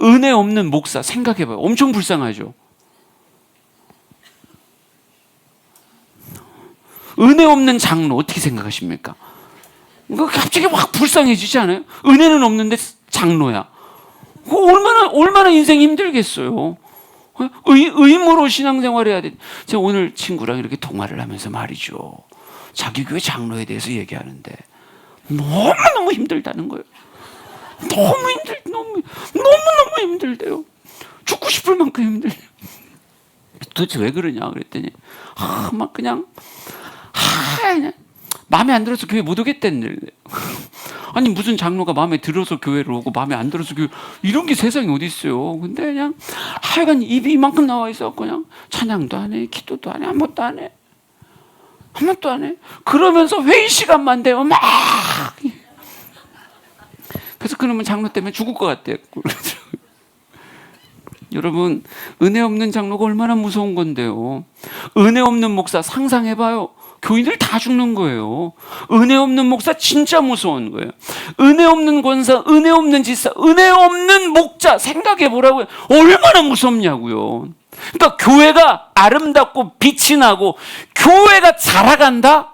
은혜 없는 목사 생각해봐요. 엄청 불쌍하죠. 은혜 없는 장로 어떻게 생각하십니까? 갑자기 확 불쌍해지지 않아요? 은혜는 없는데 장로야. 얼마나 인생이 힘들겠어요. 의무로 신앙생활 해야 돼. 제가 오늘 친구랑 이렇게 통화를 하면서 말이죠. 자기 교회 장로에 대해서 얘기하는데 너무너무 힘들다는 거예요. 너무너무 힘들대요. 죽고 싶을 만큼 힘들대요. 도대체 왜 그러냐 그랬더니 막 그냥 마음에 안 들어서 교회 못 오겠다는. 아니 무슨 장로가 마음에 들어서 교회를 오고 마음에 안 들어서 교회, 이런 게 세상에 어디 있어요. 근데 그냥 하여간 입이 이만큼 나와 있어. 그냥 찬양도 안 해, 기도도 안 해, 아무것도 안 해. 그러면서 회의 시간만 되면 막. 그래서 그러면 장로 때문에 죽을 것 같대요. 여러분, 은혜 없는 장로가 얼마나 무서운 건데요. 은혜 없는 목사 상상해봐요. 교인들 다 죽는 거예요. 은혜 없는 목사 진짜 무서운 거예요. 은혜 없는 권사, 은혜 없는 지사, 은혜 없는 목자 생각해보라고요. 얼마나 무섭냐고요. 그러니까 교회가 아름답고 빛이 나고 교회가 자라간다?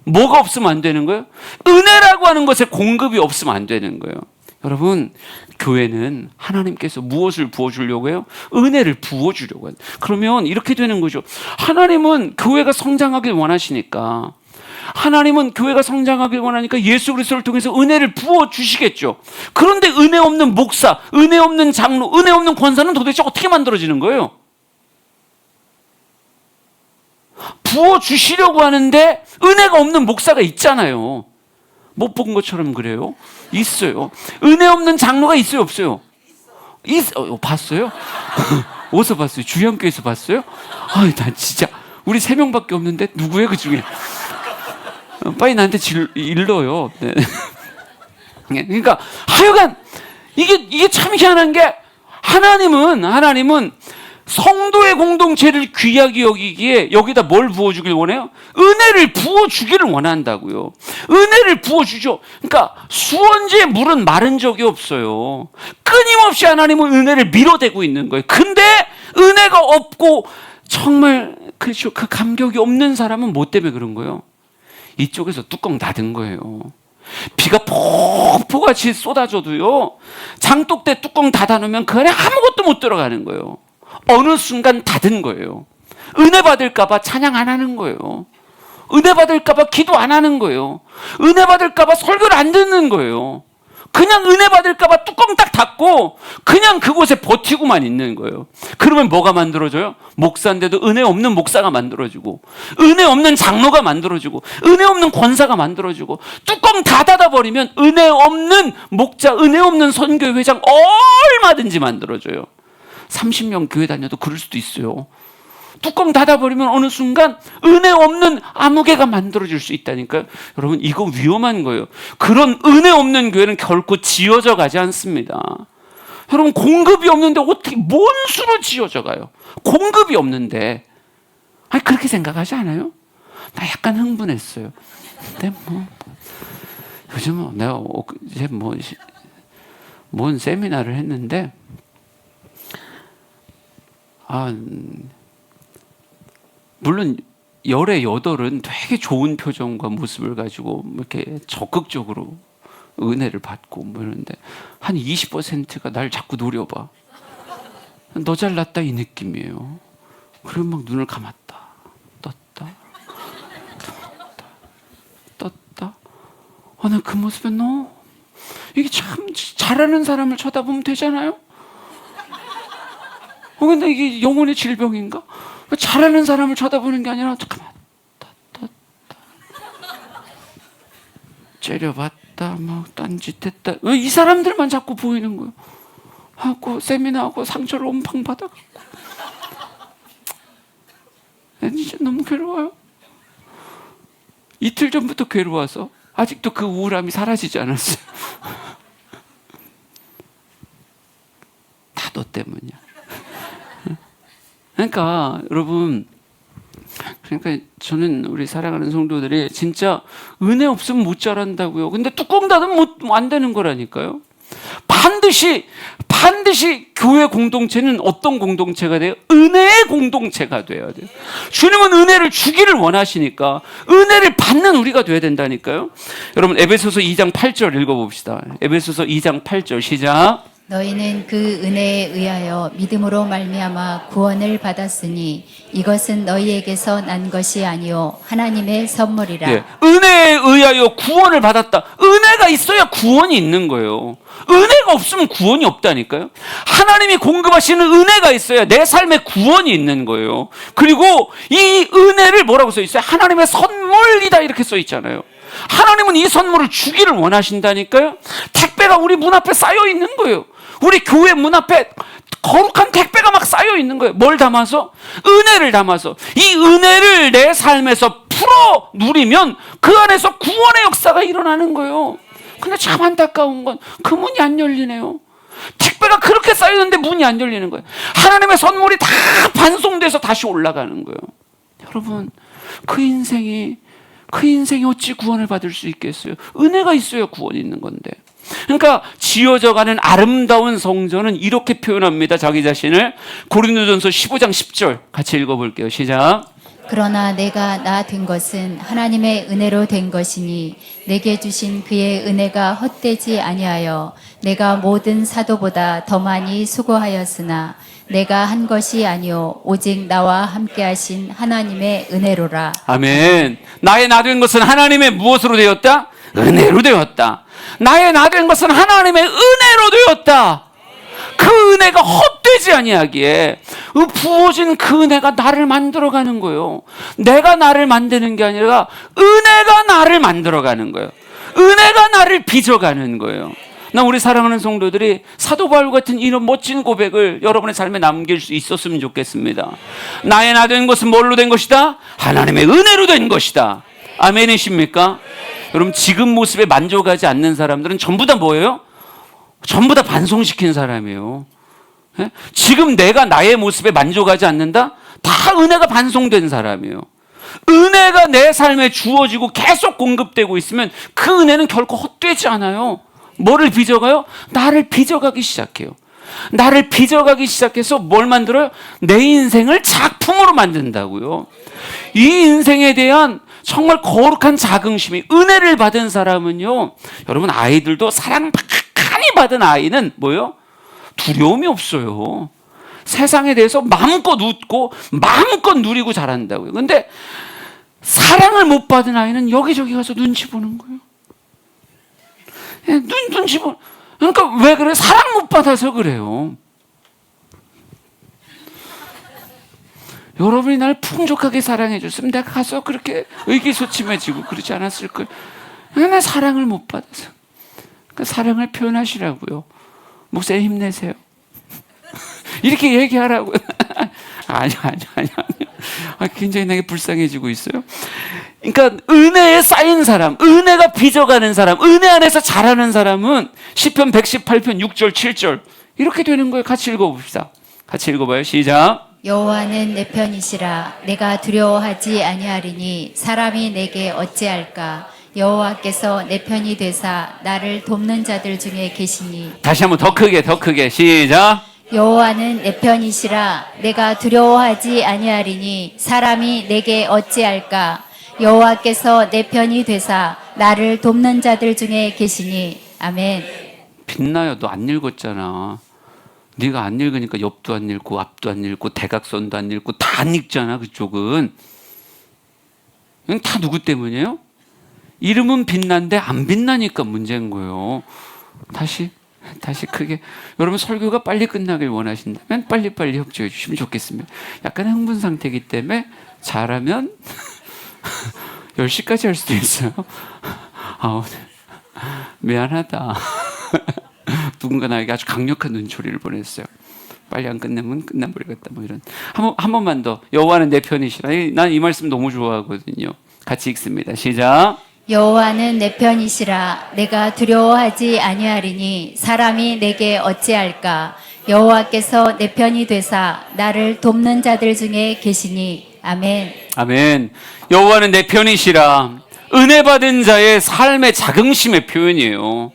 뭐가 없으면 안 되는 거예요? 은혜라고 하는 것에 공급이 없으면 안 되는 거예요. 여러분, 교회는 하나님께서 무엇을 부어주려고 해요? 은혜를 부어주려고 해요. 그러면 이렇게 되는 거죠. 하나님은 교회가 성장하길 원하시니까, 하나님은 교회가 성장하길 원하니까 예수 그리스도를 통해서 은혜를 부어주시겠죠. 그런데 은혜 없는 목사, 은혜 없는 장로, 은혜 없는 권사는 도대체 어떻게 만들어지는 거예요? 부어주시려고 하는데 은혜가 없는 목사가 있잖아요. 못 본 것처럼 그래요? 있어요. 은혜 없는 장로가 있어요, 없어요? 봤어요? 어디서 봤어요? 주영교에서 봤어요? 난 진짜 우리 3명밖에 없는데 누구예요, 그 중에? 빨리 나한테 일러요. 네. 그러니까 하여간 이게 참 희한한 게, 하나님은 성도의 공동체를 귀하게 여기기에 여기다 뭘 부어주길 원해요? 은혜를 부어주기를 원한다고요. 은혜를 부어주죠. 그러니까 수원지의 물은 마른 적이 없어요. 끊임없이 하나님은 은혜를 밀어대고 있는 거예요. 근데 은혜가 없고 정말 그렇죠, 그 감격이 없는 사람은 뭐 때문에 그런 거예요? 이쪽에서 뚜껑 닫은 거예요. 비가 폭포같이 쏟아져도요, 장독대 뚜껑 닫아놓으면 그 안에 아무것도 못 들어가는 거예요. 어느 순간 닫은 거예요. 은혜 받을까봐 찬양 안 하는 거예요. 은혜 받을까봐 기도 안 하는 거예요. 은혜 받을까봐 설교를 안 듣는 거예요. 그냥 은혜 받을까봐 뚜껑 딱 닫고 그냥 그곳에 버티고만 있는 거예요. 그러면 뭐가 만들어져요? 목사인데도 은혜 없는 목사가 만들어지고, 은혜 없는 장로가 만들어지고, 은혜 없는 권사가 만들어지고, 뚜껑 다 닫아버리면 은혜 없는 목자, 은혜 없는 선교회장 얼마든지 만들어져요. 30명 교회 다녀도 그럴 수도 있어요. 뚜껑 닫아버리면 어느 순간 은혜 없는 아무개가 만들어질 수 있다니까요. 여러분, 이거 위험한 거예요. 그런 은혜 없는 교회는 결코 지어져 가지 않습니다. 여러분, 공급이 없는데 어떻게 뭔 수로 지어져 가요? 공급이 없는데. 그렇게 생각하지 않아요? 나 약간 흥분했어요. 근데 요즘 내가 이제 뭔 세미나를 했는데, 물론 열의 8은 되게 좋은 표정과 모습을 가지고 이렇게 적극적으로 은혜를 받고 이러는데, 한 20%가 날 자꾸 노려봐. 너 잘났다 이 느낌이에요. 그리고 막 눈을 감았다 떴다 떴다. 나 그 모습에 이게 참 잘하는 사람을 쳐다보면 되잖아요. 근데 이게 영혼의 질병인가? 잘하는 사람을 쳐다보는 게 아니라 잠깐만, 째려봤다, 막 딴짓했다. 왜 이 사람들만 자꾸 보이는 거예요? 하고 세미나하고 상처를 온팡 받아갖고 진짜 너무 괴로워요. 이틀 전부터 괴로워서 아직도 그 우울함이 사라지지 않았어요. 다 너 때문이야. 그러니까 여러분, 저는 우리 사랑하는 성도들이 진짜 은혜 없으면 못 자란다고요. 근데 뚜껑 닫으면 안 되는 거라니까요. 반드시 교회 공동체는 어떤 공동체가 돼요? 은혜의 공동체가 돼야 돼요. 주님은 은혜를 주기를 원하시니까 은혜를 받는 우리가 돼야 된다니까요. 여러분, 에베소서 2장 8절 읽어봅시다. 에베소서 2장 8절 시작. 너희는 그 은혜에 의하여 믿음으로 말미암아 구원을 받았으니 이것은 너희에게서 난 것이 아니요 하나님의 선물이라. 예, 은혜에 의하여 구원을 받았다. 은혜가 있어야 구원이 있는 거예요. 은혜가 없으면 구원이 없다니까요. 하나님이 공급하시는 은혜가 있어야 내 삶에 구원이 있는 거예요. 그리고 이 은혜를 뭐라고 써 있어요? 하나님의 선물이다 이렇게 써 있잖아요. 하나님은 이 선물을 주기를 원하신다니까요. 택배가 우리 문 앞에 쌓여 있는 거예요. 우리 교회 문 앞에 거룩한 택배가 막 쌓여 있는 거예요. 뭘 담아서? 은혜를 담아서. 이 은혜를 내 삶에서 풀어 누리면 그 안에서 구원의 역사가 일어나는 거예요. 근데 참 안타까운 건 그 문이 안 열리네요. 택배가 그렇게 쌓였는데 문이 안 열리는 거예요. 하나님의 선물이 다 반송돼서 다시 올라가는 거예요. 여러분, 그 인생이 어찌 구원을 받을 수 있겠어요? 은혜가 있어야 구원이 있는 건데. 그러니까 지어져가는 아름다운 성전은 이렇게 표현합니다. 자기 자신을. 고린도전서 15장 10절 같이 읽어볼게요. 시작. 그러나 내가 나 된 것은 하나님의 은혜로 된 것이니 내게 주신 그의 은혜가 헛되지 아니하여 내가 모든 사도보다 더 많이 수고하였으나 내가 한 것이 아니요 오직 나와 함께 하신 하나님의 은혜로라. 아멘. 나의 나 된 것은 하나님의 무엇으로 되었다? 은혜로 되었다. 나의 나 된 것은 하나님의 은혜로 되었다. 그 은혜가 헛되지 아니하기에 부어진 그 은혜가 나를 만들어가는 거예요. 내가 나를 만드는 게 아니라 은혜가 나를 만들어가는 거예요. 은혜가 나를 빚어가는 거예요. 나 우리 사랑하는 성도들이 사도 바울 같은 이런 멋진 고백을 여러분의 삶에 남길 수 있었으면 좋겠습니다. 나의 나 된 것은 뭘로 된 것이다? 하나님의 은혜로 된 것이다. 아멘이십니까? 여러분, 지금 모습에 만족하지 않는 사람들은 전부 다 뭐예요? 전부 다 반송시킨 사람이에요. 예? 지금 내가 나의 모습에 만족하지 않는다? 다 은혜가 반송된 사람이에요. 은혜가 내 삶에 주어지고 계속 공급되고 있으면 그 은혜는 결코 헛되지 않아요. 뭐를 빚어가요? 나를 빚어가기 시작해요. 나를 빚어가기 시작해서 뭘 만들어요? 내 인생을 작품으로 만든다고요. 이 인생에 대한 정말 거룩한 자긍심이, 은혜를 받은 사람은요, 여러분, 아이들도 사랑 많이 받은 아이는 뭐예요? 두려움이 없어요. 세상에 대해서 마음껏 웃고 마음껏 누리고 자란다고요. 근데 사랑을 못 받은 아이는 여기저기 가서 눈치 보는 거예요. 눈치 보. 그러니까 왜 그래? 사랑 못 받아서 그래요. 여러분이 날 풍족하게 사랑해 줬으면 내가 가서 그렇게 의기소침해지고 그러지 않았을 거예요. 나 사랑을 못 받아서. 그러니까 사랑을 표현하시라고요. 목사님 힘내세요. 이렇게 얘기하라고요. 아니요. 굉장히 내게 불쌍해지고 있어요. 그러니까 은혜에 쌓인 사람, 은혜가 빚어가는 사람, 은혜 안에서 자라는 사람은 시편 118편 6절 7절 이렇게 되는 거예요. 같이 읽어봅시다. 같이 읽어봐요. 시작. 여호와는 내 편이시라 내가 두려워하지 아니하리니 사람이 내게 어찌할까. 여호와께서 내 편이 되사 나를 돕는 자들 중에 계시니. 다시 한번 더 크게 시작. 여호와는 내 편이시라 내가 두려워하지 아니하리니 사람이 내게 어찌할까. 여호와께서 내 편이 되사 나를 돕는 자들 중에 계시니. 아멘. 빛나요. 너 안 읽었잖아. 네가 안 읽으니까 옆도 안 읽고 앞도 안 읽고 대각선도 안 읽고 다 안 읽잖아. 그쪽은. 다 누구 때문이에요? 이름은 빛난데 안 빛나니까 문제인 거예요. 다시 크게. 여러분, 설교가 빨리 끝나길 원하신다면 빨리빨리 협조해 주시면 좋겠습니다. 약간 흥분 상태이기 때문에 잘하면 10시까지 할 수도 있어요. 미안하다. 누군가 나에게 아주 강력한 눈초리를 보냈어요. 빨리 안 끝내면 끝나버리겠다. 뭐 이런. 한 번만 더. 여호와는 내 편이시라. 난 이 말씀 너무 좋아하거든요. 같이 읽습니다. 시작. 여호와는 내 편이시라 내가 두려워하지 아니하리니 사람이 내게 어찌할까. 여호와께서 내 편이 되사 나를 돕는 자들 중에 계시니. 아멘. 아멘. 여호와는 내 편이시라. 은혜 받은 자의 삶의 자긍심의 표현이에요.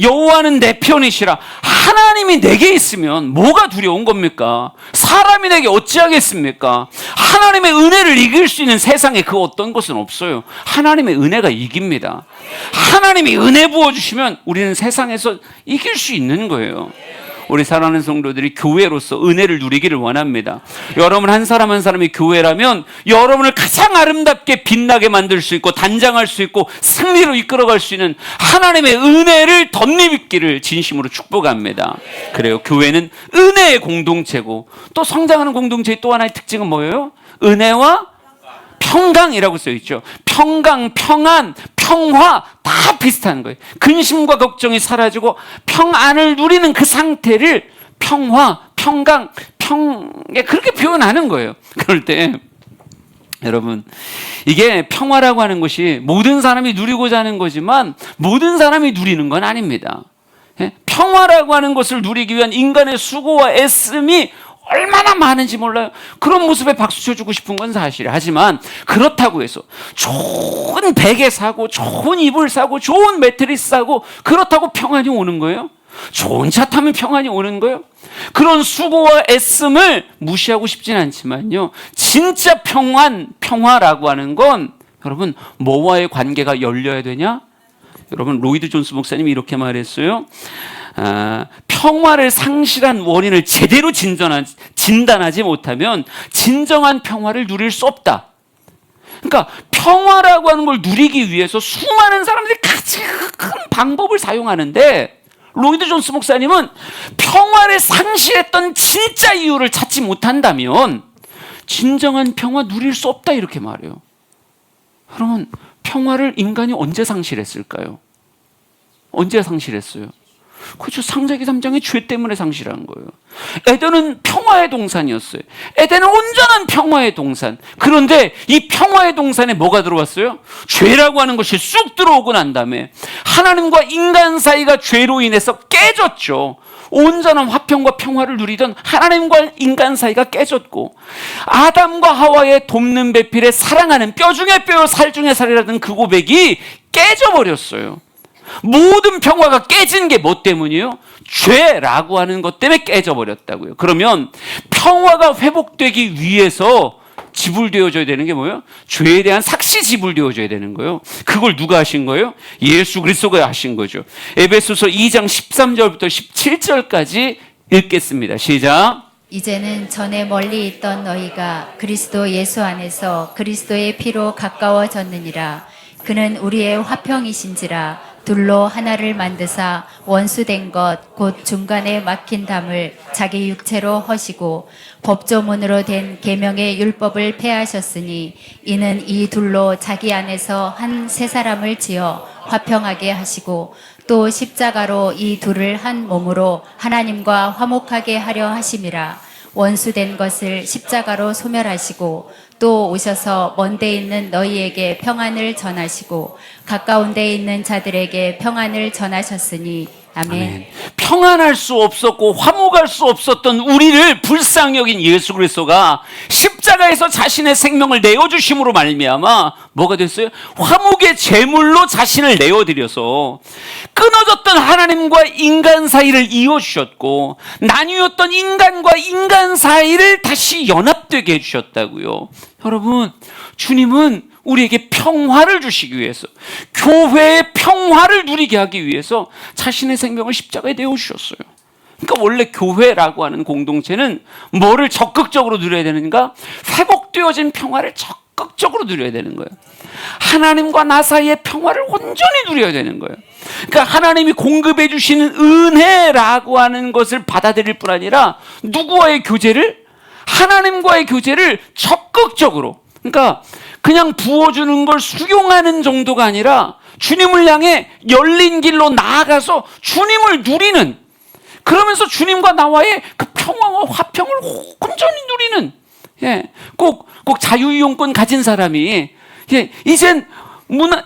여호와는 내 편이시라. 하나님이 내게 있으면 뭐가 두려운 겁니까? 사람이 내게 어찌하겠습니까? 하나님의 은혜를 이길 수 있는 세상에 그 어떤 것은 없어요. 하나님의 은혜가 이깁니다. 하나님이 은혜 부어주시면 우리는 세상에서 이길 수 있는 거예요. 우리 사랑하는 성도들이 교회로서 은혜를 누리기를 원합니다. 여러분 한 사람 한 사람이 교회라면 여러분을 가장 아름답게 빛나게 만들 수 있고 단장할 수 있고 승리로 이끌어갈 수 있는 하나님의 은혜를 덧입기를 진심으로 축복합니다. 그래요. 교회는 은혜의 공동체고 또 성장하는 공동체의 또 하나의 특징은 뭐예요? 은혜와 평강이라고 써있죠. 평강, 평안, 평화 다 비슷한 거예요. 근심과 걱정이 사라지고 평안을 누리는 그 상태를 평화, 평강, 그렇게 표현하는 거예요. 그럴 때 여러분 이게 평화라고 하는 것이 모든 사람이 누리고자 하는 거지만 모든 사람이 누리는 건 아닙니다. 평화라고 하는 것을 누리기 위한 인간의 수고와 애씀이 얼마나 많은지 몰라요. 그런 모습에 박수 쳐주고 싶은 건 사실이에요. 하지만 그렇다고 해서 좋은 베개 사고 좋은 이불 사고 좋은 매트리스 사고 그렇다고 평안이 오는 거예요? 좋은 차 타면 평안이 오는 거예요? 그런 수고와 애씀을 무시하고 싶진 않지만요, 진짜 평화라고 하는 건 여러분 뭐와의 관계가 열려야 되냐? 여러분 로이드 존스 목사님이 이렇게 말했어요. 평화를 상실한 원인을 제대로 진단하지 못하면 진정한 평화를 누릴 수 없다. 그러니까 평화라고 하는 걸 누리기 위해서 수많은 사람들이 가장 큰 방법을 사용하는데 로이드 존스 목사님은 평화를 상실했던 진짜 이유를 찾지 못한다면 진정한 평화 누릴 수 없다 이렇게 말해요. 그러면 평화를 인간이 언제 상실했을까요? 언제 상실했어요? 그렇죠. 창세기 3장의 죄 때문에 상실한 거예요. 에덴은 평화의 동산이었어요. 에덴은 온전한 평화의 동산. 그런데 이 평화의 동산에 뭐가 들어왔어요? 죄라고 하는 것이 쑥 들어오고 난 다음에 하나님과 인간 사이가 죄로 인해서 깨졌죠. 온전한 화평과 평화를 누리던 하나님과 인간 사이가 깨졌고 아담과 하와의 돕는 배필에 사랑하는 뼈 중에 뼈 살 중에 살이라는 그 고백이 깨져버렸어요. 모든 평화가 깨진 게 뭐 때문이에요? 죄라고 하는 것 때문에 깨져버렸다고요. 그러면 평화가 회복되기 위해서 지불되어져야 되는 게 뭐예요? 죄에 대한 삭시 지불되어져야 되는 거예요. 그걸 누가 하신 거예요? 예수 그리스도가 하신 거죠. 에베소서 2장 13절부터 17절까지 읽겠습니다. 시작. 이제는 전에 멀리 있던 너희가 그리스도 예수 안에서 그리스도의 피로 가까워졌느니라. 그는 우리의 화평이신지라. 둘로 하나를 만드사 원수된 것 곧 중간에 막힌 담을 자기 육체로 허시고 법조문으로 된 계명의 율법을 폐하셨으니 이는 이 둘로 자기 안에서 한 새 사람을 지어 화평하게 하시고 또 십자가로 이 둘을 한 몸으로 하나님과 화목하게 하려 하심이라. 원수된 것을 십자가로 소멸하시고 또 오셔서 먼 데 있는 너희에게 평안을 전하시고 가까운 데 있는 자들에게 평안을 전하셨으니 아멘. 평안할 수 없었고 화목할 수 없었던 우리를 불쌍히 여긴 예수 그리스도가 십자가에서 자신의 생명을 내어주심으로 말미암아 뭐가 됐어요? 화목의 제물로 자신을 내어드려서 끊어졌던 하나님과 인간 사이를 이어주셨고 나뉘었던 인간과 인간 사이를 다시 연합되게 해주셨다고요. 여러분, 주님은 우리에게 평화를 주시기 위해서, 교회의 평화를 누리게 하기 위해서 자신의 생명을 십자가에 내어주셨어요. 그러니까 원래 교회라고 하는 공동체는 뭐를 적극적으로 누려야 되는가? 회복되어진 평화를 적극적으로 누려야 되는 거예요. 하나님과 나 사이의 평화를 온전히 누려야 되는 거예요. 그러니까 하나님이 공급해 주시는 은혜라고 하는 것을 받아들일 뿐 아니라 누구와의 교제를? 하나님과의 교제를 적극적으로, 그러니까 그냥 부어주는 걸 수용하는 정도가 아니라 주님을 향해 열린 길로 나아가서 주님을 누리는, 그러면서 주님과 나와의 그 평화와 화평을 온전히 누리는, 꼭 자유이용권 가진 사람이 이젠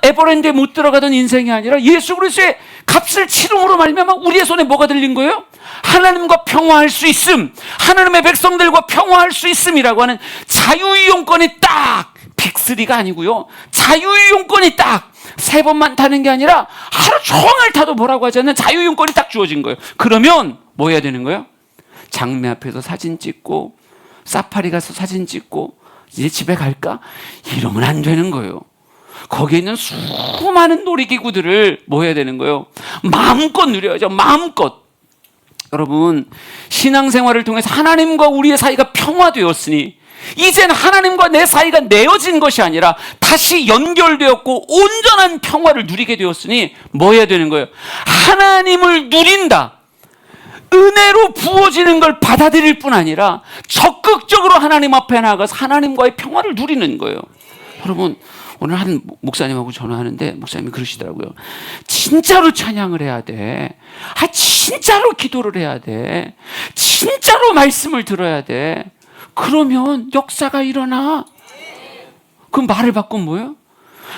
에버랜드에 못 들어가던 인생이 아니라 예수 그리스도의 값을 치름으로 말미암아 우리의 손에 뭐가 들린 거예요? 하나님과 평화할 수 있음, 하나님의 백성들과 평화할 수 있음이라고 하는 자유이용권이 딱 빅3가 아니고요. 자유이용권이 딱 3번만 타는 게 아니라 하루 종일 타도 뭐라고 하지 않는 자유이용권이 딱 주어진 거예요. 그러면 뭐 해야 되는 거예요? 장미 앞에서 사진 찍고 사파리 가서 사진 찍고 이제 집에 갈까? 이러면 안 되는 거예요. 거기에 있는 수많은 놀이기구들을 뭐 해야 되는 거예요? 마음껏 누려야죠. 마음껏. 여러분, 신앙생활을 통해서 하나님과 우리의 사이가 평화되었으니 이젠 하나님과 내 사이가 내어진 것이 아니라 다시 연결되었고 온전한 평화를 누리게 되었으니 뭐 해야 되는 거예요? 하나님을 누린다. 은혜로 부어지는 걸 받아들일 뿐 아니라 적극적으로 하나님 앞에 나가서 하나님과의 평화를 누리는 거예요. 여러분, 오늘 한 목사님하고 전화하는데 목사님이 그러시더라고요. 진짜로 찬양을 해야 돼. 진짜로 기도를 해야 돼. 진짜로 말씀을 들어야 돼. 그러면 역사가 일어나. 그 말을 바꾸면 뭐예요?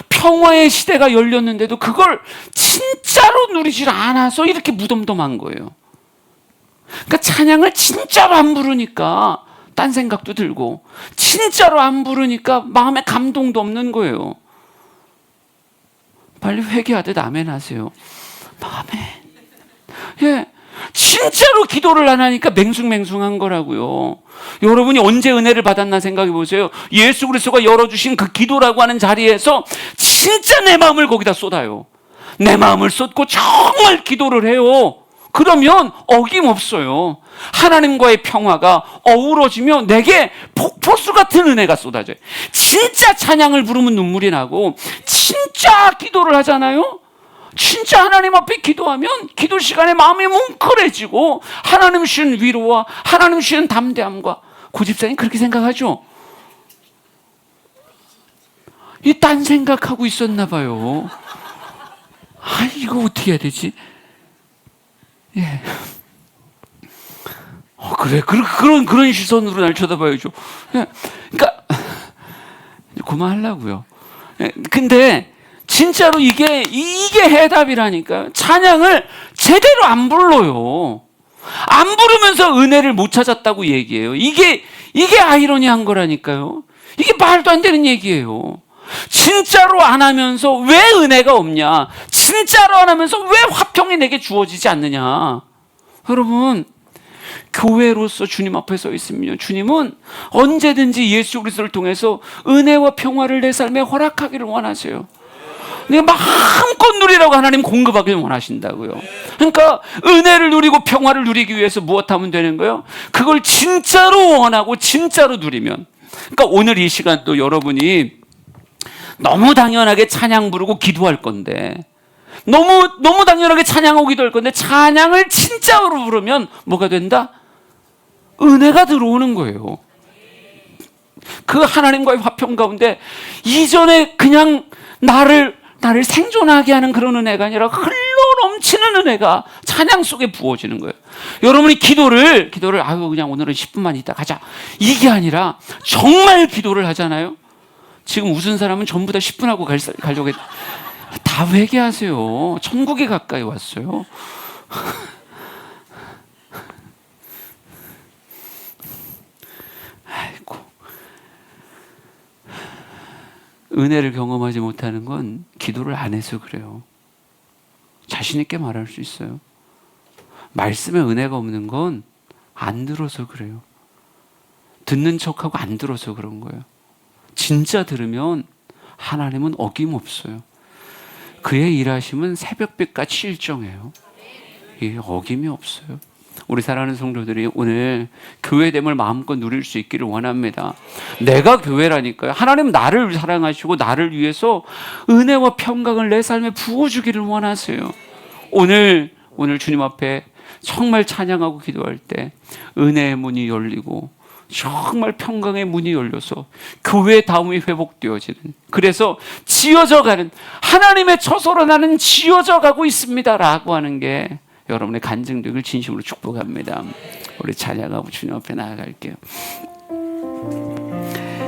평화의 시대가 열렸는데도 그걸 진짜로 누리질 않아서 이렇게 무덤덤한 거예요. 그러니까 찬양을 진짜로 안 부르니까 딴 생각도 들고, 진짜로 안 부르니까 마음에 감동도 없는 거예요. 빨리 회개하듯 아멘 하세요. 아멘. 예, 진짜로 기도를 안 하니까 맹숭맹숭한 거라고요. 여러분이 언제 은혜를 받았나 생각해 보세요. 예수 그리스도가 열어주신 그 기도라고 하는 자리에서 진짜 내 마음을 거기다 쏟아요. 내 마음을 쏟고 정말 기도를 해요. 그러면 어김없어요. 하나님과의 평화가 어우러지며 내게 폭포수 같은 은혜가 쏟아져요. 진짜 찬양을 부르면 눈물이 나고, 진짜 기도를 하잖아요. 진짜 하나님 앞에 기도하면 기도 시간에 마음이 뭉클해지고 하나님 주시는 위로와 하나님 주시는 담대함과, 고집사님 그렇게 생각하죠? 이 딴 생각하고 있었나 봐요. 이거 어떻게 해야 되지? 예. 그래. 그런 시선으로 날 쳐다봐야죠. 예. 그러니까, 그만하려고요. 예. 근데, 진짜로 이게 해답이라니까요. 찬양을 제대로 안 불러요. 안 부르면서 은혜를 못 찾았다고 얘기해요. 이게 아이러니한 거라니까요. 이게 말도 안 되는 얘기예요. 진짜로 안 하면서 왜 은혜가 없냐? 진짜로 안 하면서 왜 화평이 내게 주어지지 않느냐? 여러분, 교회로서 주님 앞에 서 있으면요, 주님은 언제든지 예수 그리스도를 통해서 은혜와 평화를 내 삶에 허락하기를 원하세요. 내가 마음껏 누리라고 하나님 공급하기를 원하신다고요. 그러니까 은혜를 누리고 평화를 누리기 위해서 무엇 하면 되는 거예요? 그걸 진짜로 원하고 진짜로 누리면. 그러니까 오늘 이 시간도 여러분이 너무 당연하게 찬양 부르고 기도할 건데, 너무 당연하게 찬양하고 기도할 건데, 찬양을 진짜로 부르면 뭐가 된다? 은혜가 들어오는 거예요. 그 하나님과의 화평 가운데 이전에 그냥 나를 생존하게 하는 그런 은혜가 아니라 흘러 넘치는 은혜가 찬양 속에 부어지는 거예요. 여러분이 기도를 그냥 오늘은 10분만 있다 가자, 이게 아니라 정말 기도를 하잖아요. 지금 웃은 사람은 전부 다 10분 하고 가려고 다 회개하세요. 천국에 가까이 왔어요. 아이고. 은혜를 경험하지 못하는 건 기도를 안 해서 그래요. 자신 있게 말할 수 있어요. 말씀에 은혜가 없는 건 안 들어서 그래요. 듣는 척하고 안 들어서 그런 거예요. 진짜 들으면 하나님은 어김없어요. 그의 일하심은 새벽빛같이 일정해요. 이게 어김이 없어요. 우리 사랑하는 성도들이 오늘 교회됨을 마음껏 누릴 수 있기를 원합니다. 내가 교회라니까요. 하나님 나를 사랑하시고 나를 위해서 은혜와 평강을 내 삶에 부어주기를 원하세요. 오늘 주님 앞에 정말 찬양하고 기도할 때 은혜의 문이 열리고 정말 평강의 문이 열려서 교회다움이 회복되어지는, 그래서 지어져가는, 하나님의 처소로 나는 지어져가고 있습니다라고 하는 게 여러분의 간증되길 진심으로 축복합니다. 우리 찬양하고 주님 앞에 나아갈게요.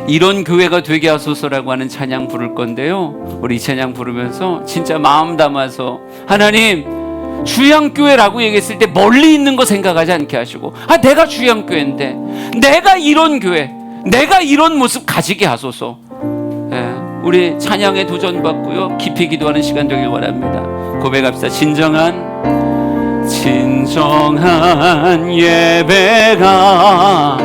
이런 교회가 되게 하소서라고 하는 찬양 부를 건데요, 우리 이 찬양 부르면서 진짜 마음 담아서, 하나님 주양교회라고 얘기했을 때 멀리 있는 거 생각하지 않게 하시고, 내가 주양교회인데, 내가 이런 교회, 내가 이런 모습 가지게 하소서. 우리 찬양에 도전받고요, 깊이 기도하는 시간 되길 원합니다. 고백합시다. 진정한 예배가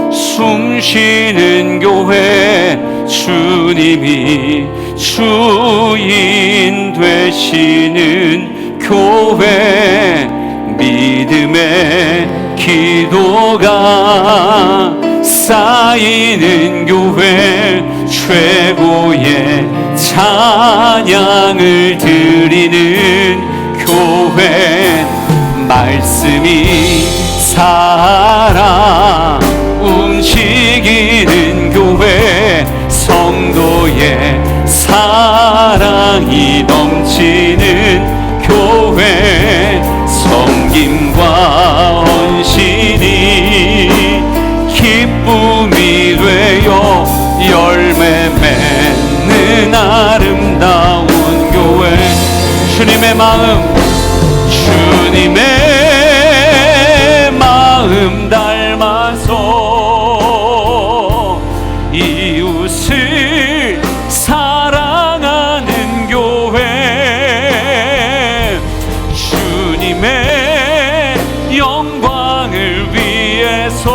숨쉬는 교회, 주님이 주인 되시는 교회, 믿음의 기도가 쌓이는 교회, 최고의 찬양을 드리는 교회, 말씀이 살아 움직이는 교회, 성도의 사랑이 넘치는 교회, 섬김과 헌신이 기쁨이 되어 열매 맺는 아름다운 교회, 주님의 마음 닮아서 이웃을 사랑하는 교회, 주님의 영광을 위해서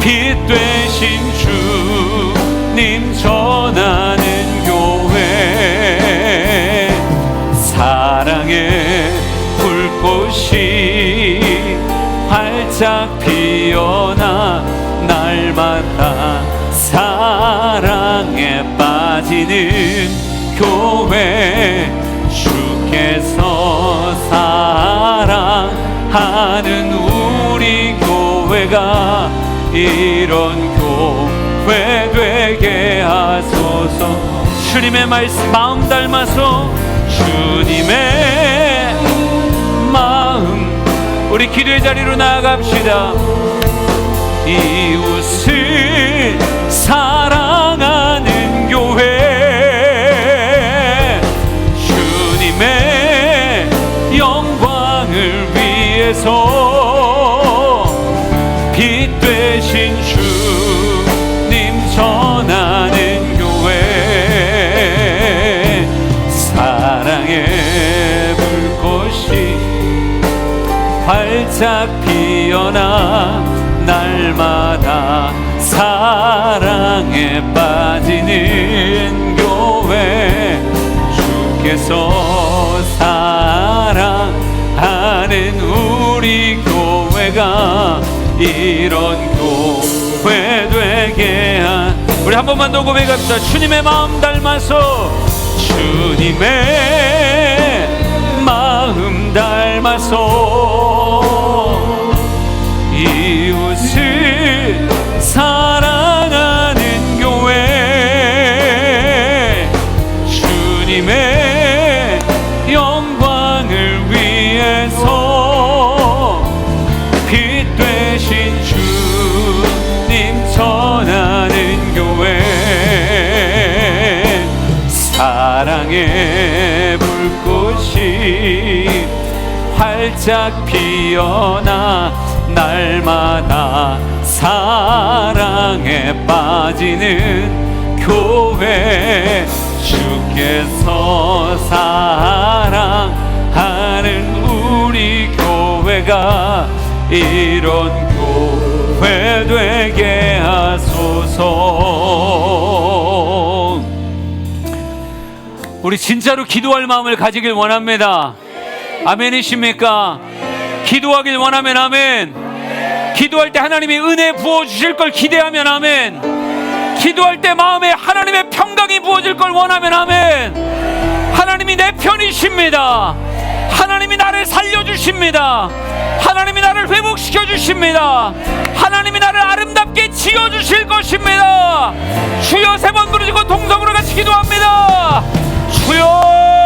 빛 되신 주님 전하는 교회, 사랑의 불꽃이 활짝 피어나 날마다 사랑에 빠지는 교회, 주께서 사랑하는 우리 교회가 이런 교회 되게 하소서. 주님의 말씀 마음 닮아서 주님의 마음, 우리 기도의 자리로 나아갑시다. 이웃을 사랑하는 교회, 주님의 영광을 위해서 빛 되신 주님 전하는 교회, 사랑의 불꽃이 활짝 피어나 날마다 사랑에 빠지는 교회, 주께서 사랑하는 우리 교회가 이런 교회 되게 우리 한 번만 더 고백합시다. 주님의 마음 닮아서, 주님의 마음 닮아서 이웃을 사랑하는 교회, 주님의 영광을 위해서 빛 되신 주님 전하는 교회, 사랑의 불꽃이 활짝 피어나 날마다 사랑에 빠지는 교회, 주께서 사랑하는 우리 교회가 이런 교회 되게 하소서. 우리 진짜로 기도할 마음을 가지길 원합니다. 아멘이십니까? 기도하길 원하면 아멘. 기도할 때 하나님이 은혜 부어주실 걸 기대하면 아멘. 기도할 때 마음에 하나님의 평강이 부어질 걸 원하면 아멘. 하나님이 내 편이십니다. 하나님이 나를 살려주십니다. 하나님이 나를 회복시켜 주십니다. 하나님이 나를 아름답게 지어주실 것입니다. 주여 세 번 부르시고 동성으로 같이 기도합니다. 주여.